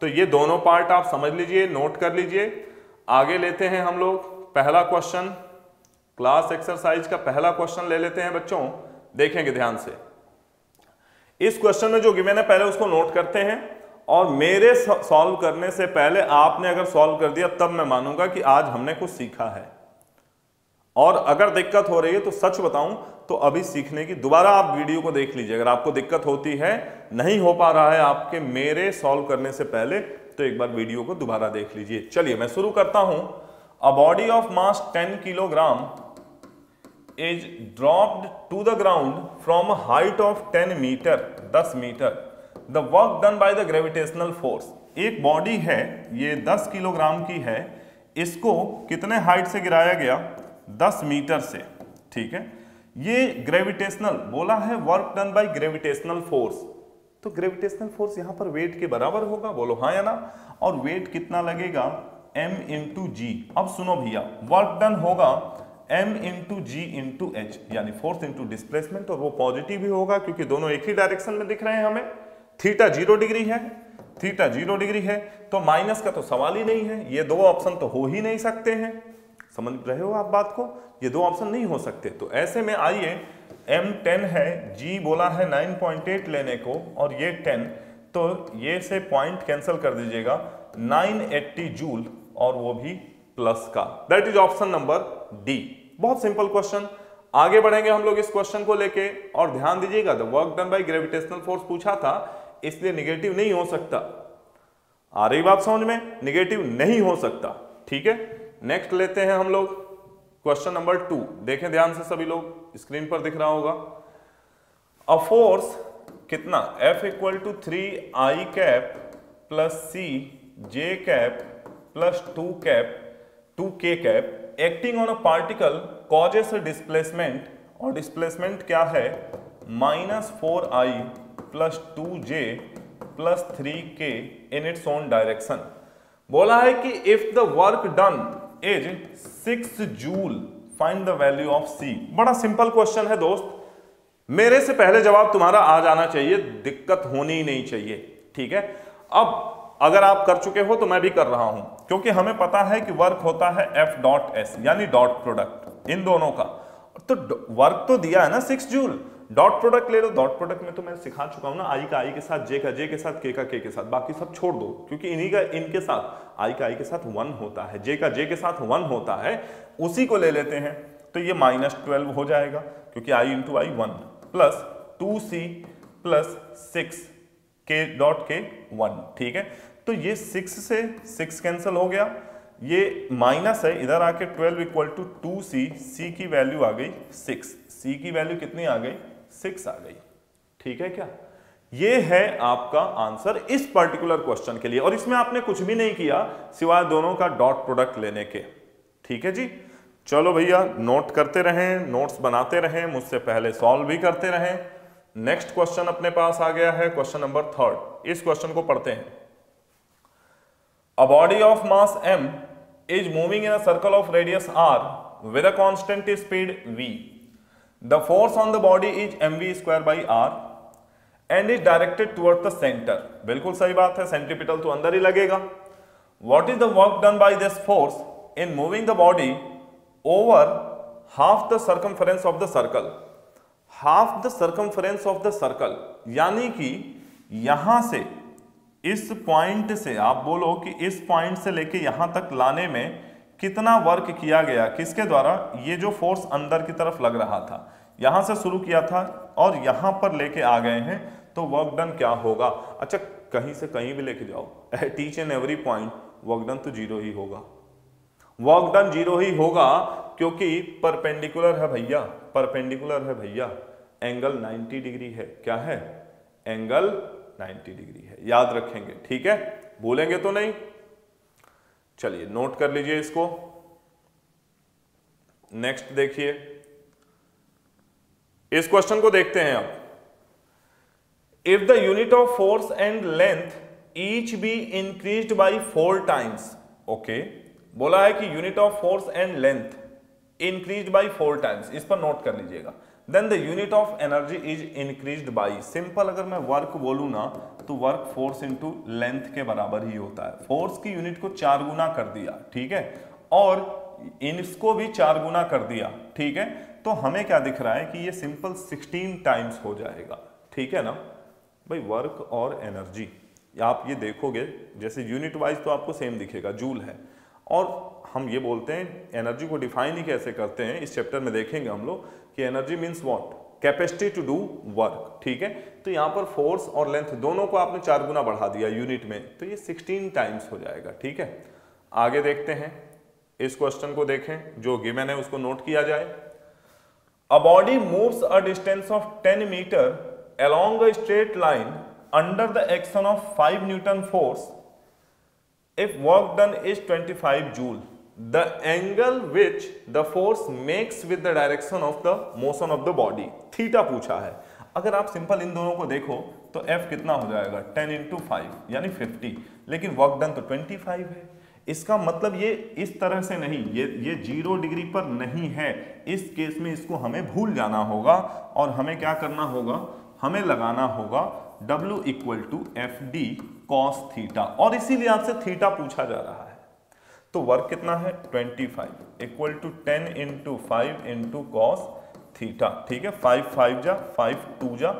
तो ये दोनों पार्ट आप समझ लीजिए, नोट कर लीजिए। आगे लेते हैं हम लोग पहला क्वेश्चन, क्लास एक्सरसाइज का पहला क्वेश्चन ले लेते हैं बच्चों। देखेंगे ध्यान से। इस क्वेश्चन में जो गिवन है पहले उसको नोट करते हैं, और मेरे सॉल्व करने से पहले आपने अगर सॉल्व कर दिया तब मैं मानूंगा कि आज हमने कुछ सीखा है। और अगर दिक्कत हो रही है तो सच बताऊं तो अभी सीखने की, दोबारा आप वीडियो को देख लीजिए। अगर आपको दिक्कत होती है, नहीं हो पा रहा है आपके मेरे सॉल्व करने से पहले, तो एक बार वीडियो को दोबारा देख लीजिए। चलिए मैं शुरू करता हूं। A body of mass 10 kilogram is dropped to the ground from a height of 10 metre, 10 metre. The work done by the gravitational force. एक बॉडी है, ये 10 किलोग्राम की है, इसको कितने हाइट से गिराया गया? 10 मीटर से। ठीक है, ये ग्रेविटेशनल बोला है, work done by gravitational force. तो ग्रेविटेशनल फोर्स यहां पर वेट के बराबर होगा, बोलो हाँ या ना। और वेट कितना लगेगा? m इंटू जी। अब सुनो भैया, वर्क डन होगा m इंटू जी इंटू एच, यानी फोर्स इंटू डिस्प्लेसमेंट, और वो पॉजिटिव ही होगा क्योंकि दोनों एक ही डायरेक्शन में दिख रहे हैं हमें। थीटा 0 डिग्री है, थीटा 0 डिग्री है, तो माइनस का तो सवाल ही नहीं है। ये दो ऑप्शन तो हो ही नहीं सकते हैं। समझ रहे हो आप बात को? ये दो ऑप्शन नहीं हो सकते। तो ऐसे में आइए, m 10 है, g बोला है 9.8 लेने को, और ये 10, तो ये से पॉइंट कैंसिल कर दीजिएगा, 980 जूल, और वो भी प्लस का। That is option number D. बहुत सिंपल क्वेश्चन। आगे बढ़ेंगे हम लोग इस क्वेश्चन को लेके, और ध्यान दीजिएगा, the work done by gravitational force पूछा था, इसलिए निगेटिव नहीं हो सकता। आ रही बात समझ में? निगेटिव नहीं हो सकता। ठीक है, नेक्स्ट लेते हैं हम लोग क्वेश्चन नंबर 2। देखें ध्यान से सभी लोग, स्क्रीन पर दिख रहा होगा। अ फोर्स कितना? F equal to 3I cap plus C J cap plus 2K cap acting on a particle causes a displacement, और डिस्प्लेसमेंट क्या है? -4I plus 2J plus 3K in its own direction. बोला है कि if the work done is 6 joule, find the value of C। बड़ा सिंपल क्वेश्चन है दोस्त, मेरे से पहले जवाब तुम्हारा आ जाना चाहिए, दिक्कत होनी ही नहीं चाहिए। ठीक है, अब अगर आप कर चुके हो तो मैं भी कर रहा हूं, क्योंकि हमें पता है कि वर्क होता है F डॉट एस, यानी डॉट प्रोडक्ट इन दोनों का। तो वर्क तो दिया है ना 6 जूल, डॉट प्रोडक्ट ले लो। डॉट प्रोडक्ट में तो मैं सिखा चुका हूं ना, आई का आई के साथ, जे का जे के साथ, के का के साथ, बाकी सब छोड़ दो, क्योंकि इन्हीं का इनके साथ, आई का आई के साथ 1 होता है, जे का जे के साथ 1 होता है, उसी को ले लेते हैं। तो ये -12 हो जाएगा, क्योंकि आई इंटू आई 1 प्लस 2C प्लस 6 के डॉट के 1। ठीक है, तो ये 6 से 6 कैंसिल हो गया, ये माइनस है, इधर आके 12 इक्वल टू 2C, C की वैल्यू आ गई 6, C की वैल्यू कितनी आ गई? 6 आ गई। ठीक है क्या? ये है आपका आंसर इस पर्टिकुलर क्वेश्चन के लिए, और इसमें आपने कुछ भी नहीं किया सिवाय दोनों का डॉट प्रोडक्ट लेने के। ठीक है जी, चलो भैया, नोट करते रहें, नोट्स बनाते रहें, मुझसे पहले सॉल्व भी करते रहें। नेक्स्ट क्वेश्चन अपने पास आ गया है, क्वेश्चन नंबर 3। इस क्वेश्चन को पढ़ते हैं। A body of mass m is moving in a circle of radius r with a constant speed v. The force on the body is mv square by r and is directed towards the center. बिल्कुल सही बात है, सेंट्रीपिटल तो अंदर ही लगेगा। What is the work done by this force in moving the body over half the circumference of the circle? Half the circumference of the circle, यानी कि यहां से, इस पॉइंट से, आप बोलो कि इस पॉइंट से लेके यहां तक लाने में कितना वर्क किया गया, किसके द्वारा? ये जो फोर्स अंदर की तरफ लग रहा था, यहां से शुरू किया था और यहां पर लेके आ गए हैं, तो वर्क डन क्या होगा? अच्छा, कहीं से कहीं भी लेके जाओ, at each and every point work done तो 0 ही होगा। वर्क डन 0 ही होगा क्योंकि परपेंडिकुलर है भैया, परपेंडिकुलर है भैया, एंगल 90 डिग्री है। क्या है? एंगल 90 डिग्री है, याद रखेंगे। ठीक है, भूलेंगे तो नहीं। चलिए नोट कर लीजिए इसको। नेक्स्ट देखिए, इस क्वेश्चन को देखते हैं अब। If the unit of force and length each be increased by 4 times. Okay, बोला है कि unit of force and length increased by 4 times, इस पर नोट कर लीजिएगा। Then the unit of energy is increased by, simple अगर मैं वर्क बोलूं ना तो वर्क फोर्स इंटू लेंथ के बराबर ही होता है। फोर्स की यूनिट को 4 गुना कर दिया, ठीक है, और इसको भी 4 गुना कर दिया, ठीक है, तो हमें क्या दिख रहा है कि ये सिंपल 16 टाइम्स हो जाएगा, ठीक है ना भाई। वर्क और एनर्जी आप ये देखोगे, जैसे यूनिट वाइज तो आपको सेम दिखेगा, जूल है, और हम ये बोलते हैं एनर्जी को डिफाइन ही कैसे करते हैं, इस चैप्टर में देखेंगे हम लोग कि energy means what, capacity to do work, ठीक है। तो यहाँ पर फोर्स और लेंथ दोनों को आपने 4 गुना बढ़ा दिया यूनिट में, तो ये 16 टाइम्स हो जाएगा, ठीक है। आगे देखते हैं, इस क्वेश्चन को देखें, जो गिवन है उसको नोट किया जाए। A body moves a distance of 10 metre along a straight line under the action of 5 Newton force if work done is 25 joule. The angle which the force makes with the direction of the motion of the body, theta पूछा है। अगर आप सिंपल इन दोनों को देखो तो F कितना हो जाएगा 10 × 5 यानी 50, लेकिन वर्क डन तो 25 है। इसका मतलब ये इस तरह से नहीं, ये 0 डिग्री पर नहीं है। इस केस में इसको हमें भूल जाना होगा और हमें क्या करना होगा, हमें लगाना होगा W = FD cos थीटा, और इसीलिए आपसे थीटा पूछा जा रहा है। तो वर्क कितना है 25 = 10 × 5 × cos थीटा, ठीक है, 5 5 जा 5 2 जा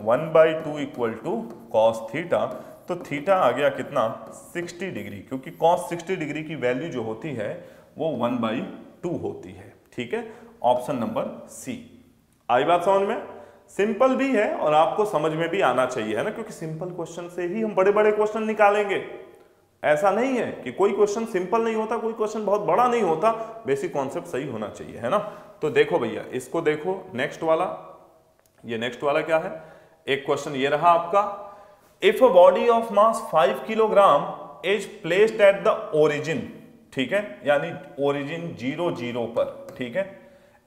1/2 = cos थीटा। तो थीटा आ गया कितना 60 डिग्री, क्योंकि cos 60 डिग्री की वैल्यू जो होती है वो 1/2 होती है, ठीक है। Option number C. आई बात समझ में? सिंपल भी है और आपको समझ में भी आना चाहिए, है ना, क्योंकि सिंपल क्वेश्चन से ही हम बड़े बड़े क्वेश्चन निकालेंगे। ऐसा नहीं है कि कोई क्वेश्चन सिंपल नहीं होता, कोई क्वेश्चन बहुत बड़ा नहीं होता, बेसिक कॉन्सेप्ट सही होना चाहिए, है ना। तो देखो भैया, इसको देखो, नेक्स्ट वाला, ये नेक्स्ट वाला क्या है, एक क्वेश्चन ये रहा आपका, if a body of mass 5 kilogram is placed at the origin, ठीक है, यानी ओरिजिन 0 0 पर, ठीक है,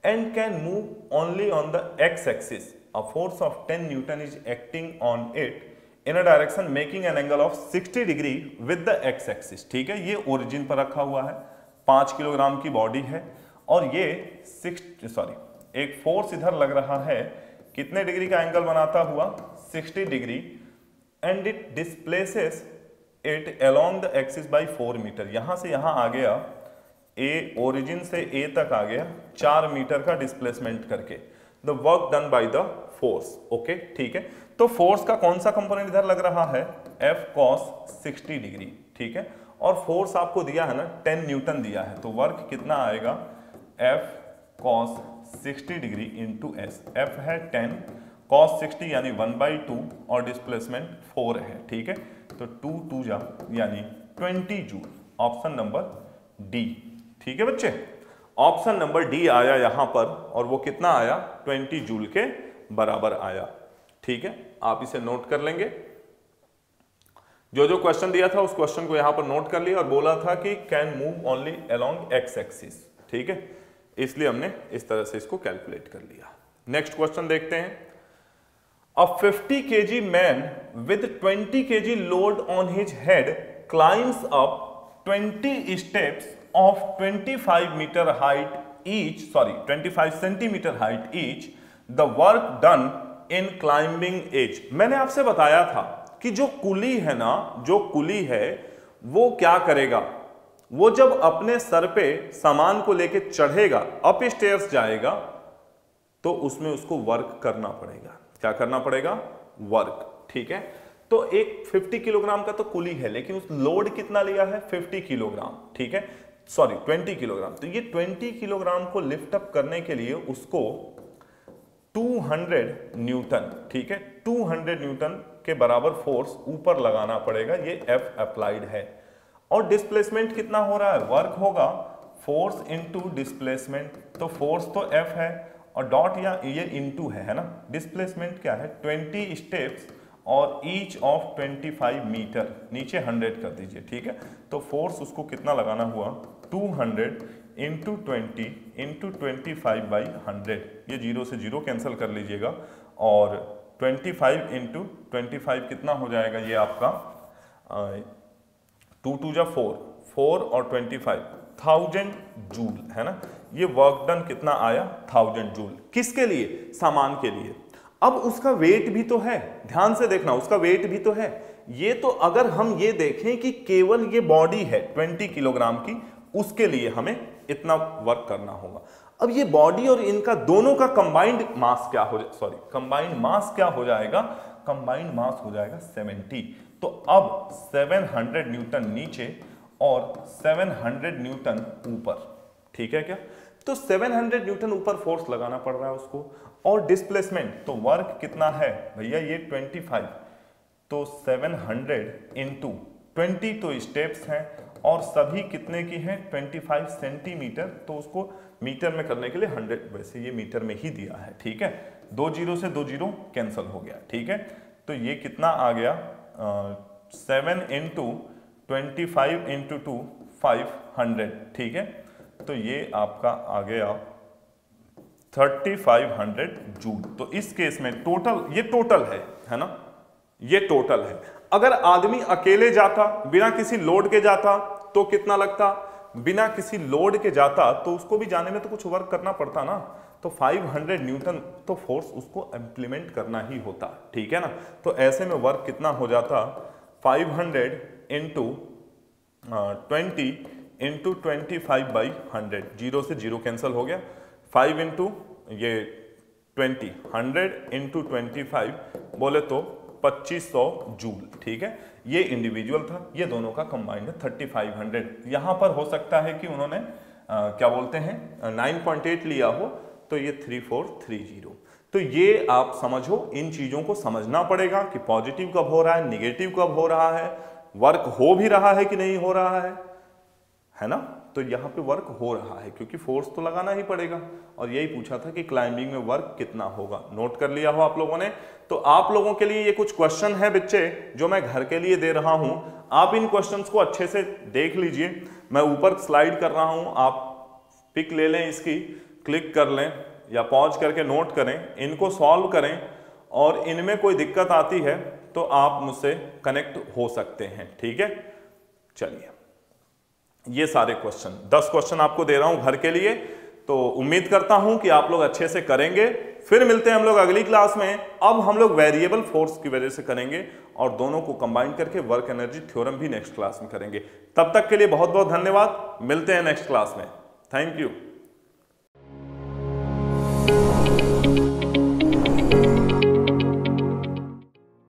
and can move only on the x axis, a force of 10 Newton is acting on it in a direction making an angle of 60 degree with the x axis, ठीक है। ये ओरिजिन पर रखा हुआ है, 5 किलोग्राम की बॉडी है, और ये एक फोर्स इधर लग रहा है, कितने डिग्री का एंगल बनाता हुआ 60 degree, and it displaces it along the axis by 4 metre. यहां से यहां आ गया, ए ओरिजिन से ए तक आ गया 4 मीटर का डिस्प्लेसमेंट करके। The work done by the force, okay, ठीक है। तो फोर्स का कौन सा कंपोनेंट इधर लग रहा है, F cos 60 डिग्री, ठीक है, और फोर्स आपको दिया है ना 10 न्यूटन दिया है, तो वर्क कितना आएगा F cos 60 degree into S। F है 10, cos 60 यानी 1/2 और डिस्प्लेसमेंट 4 है, ठीक है, तो 2 2 जा यानी 20 जूल। ऑप्शन नंबर डी, ठीक है बच्चे। ऑप्शन नंबर डी आया यहां पर, और वो कितना आया 20 जूल के बराबर आया, ठीक है। आप इसे नोट कर लेंगे, जो जो क्वेश्चन दिया था उस क्वेश्चन को यहां पर नोट कर लिया, और बोला था कि can move only along x axis, ठीक है, इसलिए हमने इस तरह से इसको कैलकुलेट कर लिया। नेक्स्ट क्वेश्चन देखते हैं। अ 50 kg man with 20 kg load on his head climbs up 20 steps of 25 meter height each, 25 centimeter height each, the work done in climbing age। मैंने आपसे बताया था कि जो कुली है ना, जो कुली है वो क्या करेगा, वो जब अपने सर पे सामान को लेके चढ़ेगा, अप स्टेयर्स जाएगा, तो उसमें उसको वर्क करना पड़ेगा। क्या करना पड़ेगा, वर्क, ठीक है। तो एक 50 किलोग्राम का तो कुली है, लेकिन उस लोड कितना लिया है 50 किलोग्राम, ठीक है, 20 किलोग्राम। तो ये 20 किलोग्राम को लिफ्ट अप करने के लिए उसको 200 न्यूटन, ठीक है, 200 न्यूटन के बराबर फोर्स ऊपर लगाना पड़ेगा, ये F अप्लाइड है। और डिस्प्लेसमेंट कितना हो रहा है, वर्क होगा फोर्स इंटू डिस्प्लेसमेंट, तो फोर्स तो F है और डॉट या ये इंटू है ना, डिस्प्लेसमेंट क्या है 20 स्टेप्स और ईच ऑफ 25 मीटर, नीचे 100 कर दीजिए, ठीक है। तो फोर्स उसको कितना लगाना हुआ 200 इंटू 20 इंटू 25/100, ये 0 से 0 कैंसिल कर लीजिएगा, और 25 इंटू 25 कितना हो जाएगा ये आपका 2 2 जा 4, 4 और 25, 1000 जूल है ना। ये वर्क डन कितना आया? 1000 जूल। किसके लिए? सामान के लिए। अब उसका वेट भी तो है, ध्यान से देखना, उसका वेट भी तो है। ये तो अगर हम ये देखें कि केवल ये बॉडी है 20 किलोग्राम की, उसके लिए हमें इतना वर्क करना होगा। अब ये बॉडी और इनका दोनों का कंबाइंड मास क्या हो जाए, सॉरी कंबाइंड मास क्या हो जाएगा? कंबाइंड मास हो जाएगा 70। तो अब 700 न्यूटन नीचे और 700 न्यूटन ऊपर, ठीक है क्या? तो 700 न्यूटन ऊपर फोर्स लगाना पड़ रहा है उसको। और डिस्प्लेसमेंट, तो वर्क कितना है भैया? ये 25, तो 700 इंटू 20 तो स्टेप्स हैं और सभी कितने की हैं? 25 सेंटीमीटर। तो उसको मीटर में करने के लिए 100, वैसे ये मीटर में ही दिया है, ठीक है। 2 जीरो से 2 जीरो कैंसिल हो गया, ठीक है। तो ये कितना आ गया? 7 इंटू 25 इंटू 2 500, ठीक है। तो ये आपका आ गया 3500 जूल। तो इस केस में टोटल, ये टोटल है ना, ये टोटल है। अगर आदमी अकेले जाता, बिना किसी लोड के जाता, तो कितना लगता? बिना किसी लोड के जाता तो उसको भी जाने में तो कुछ वर्क करना पड़ता ना। तो 500 न्यूटन तो फोर्स उसको इम्प्लीमेंट करना ही होता, ठीक है ना। तो ऐसे में वर्क कितना हो जाता? 500 इंटू 20 इंटू 25/100, जीरो से जीरो कैंसिल हो गया। 5 इंटू ये 20, 100 इंटू 25 बोले तो 2500 जूल, ठीक है। ये इंडिविजुअल था, ये दोनों का कंबाइंड है 3500। यहां पर हो सकता है कि उन्होंने क्या बोलते हैं 9.8 लिया हो, तो ये 3430। तो ये आप समझो, इन चीजों को समझना पड़ेगा कि पॉजिटिव कब हो रहा है, निगेटिव कब हो रहा है, वर्क हो भी रहा है कि नहीं हो रहा है ना। तो यहाँ पे वर्क हो रहा है क्योंकि फोर्स तो लगाना ही पड़ेगा। और यही पूछा था कि क्लाइंबिंग में वर्क कितना होगा। नोट कर लिया हो आप लोगों ने। तो आप लोगों के लिए ये कुछ क्वेश्चन है बच्चे, जो मैं घर के लिए दे रहा हूं। आप इन क्वेश्चंस को अच्छे से देख लीजिए। मैं ऊपर स्लाइड कर रहा हूं, आप पिक ले लें, इसकी क्लिक कर लें या पॉज करके नोट करें, इनको सॉल्व करें। और इनमें कोई दिक्कत आती है तो आप मुझसे कनेक्ट हो सकते हैं, ठीक है। चलिए, ये सारे क्वेश्चन 10 क्वेश्चन आपको दे रहा हूं घर के लिए। तो उम्मीद करता हूं कि आप लोग अच्छे से करेंगे। फिर मिलते हैं हम लोग अगली क्लास में। अब हम लोग वेरिएबल फोर्स की वजह से करेंगे और दोनों को कंबाइन करके वर्क एनर्जी थ्योरम भी नेक्स्ट क्लास में करेंगे। तब तक के लिए बहुत बहुत धन्यवाद। मिलते हैं नेक्स्ट क्लास में। Thank you.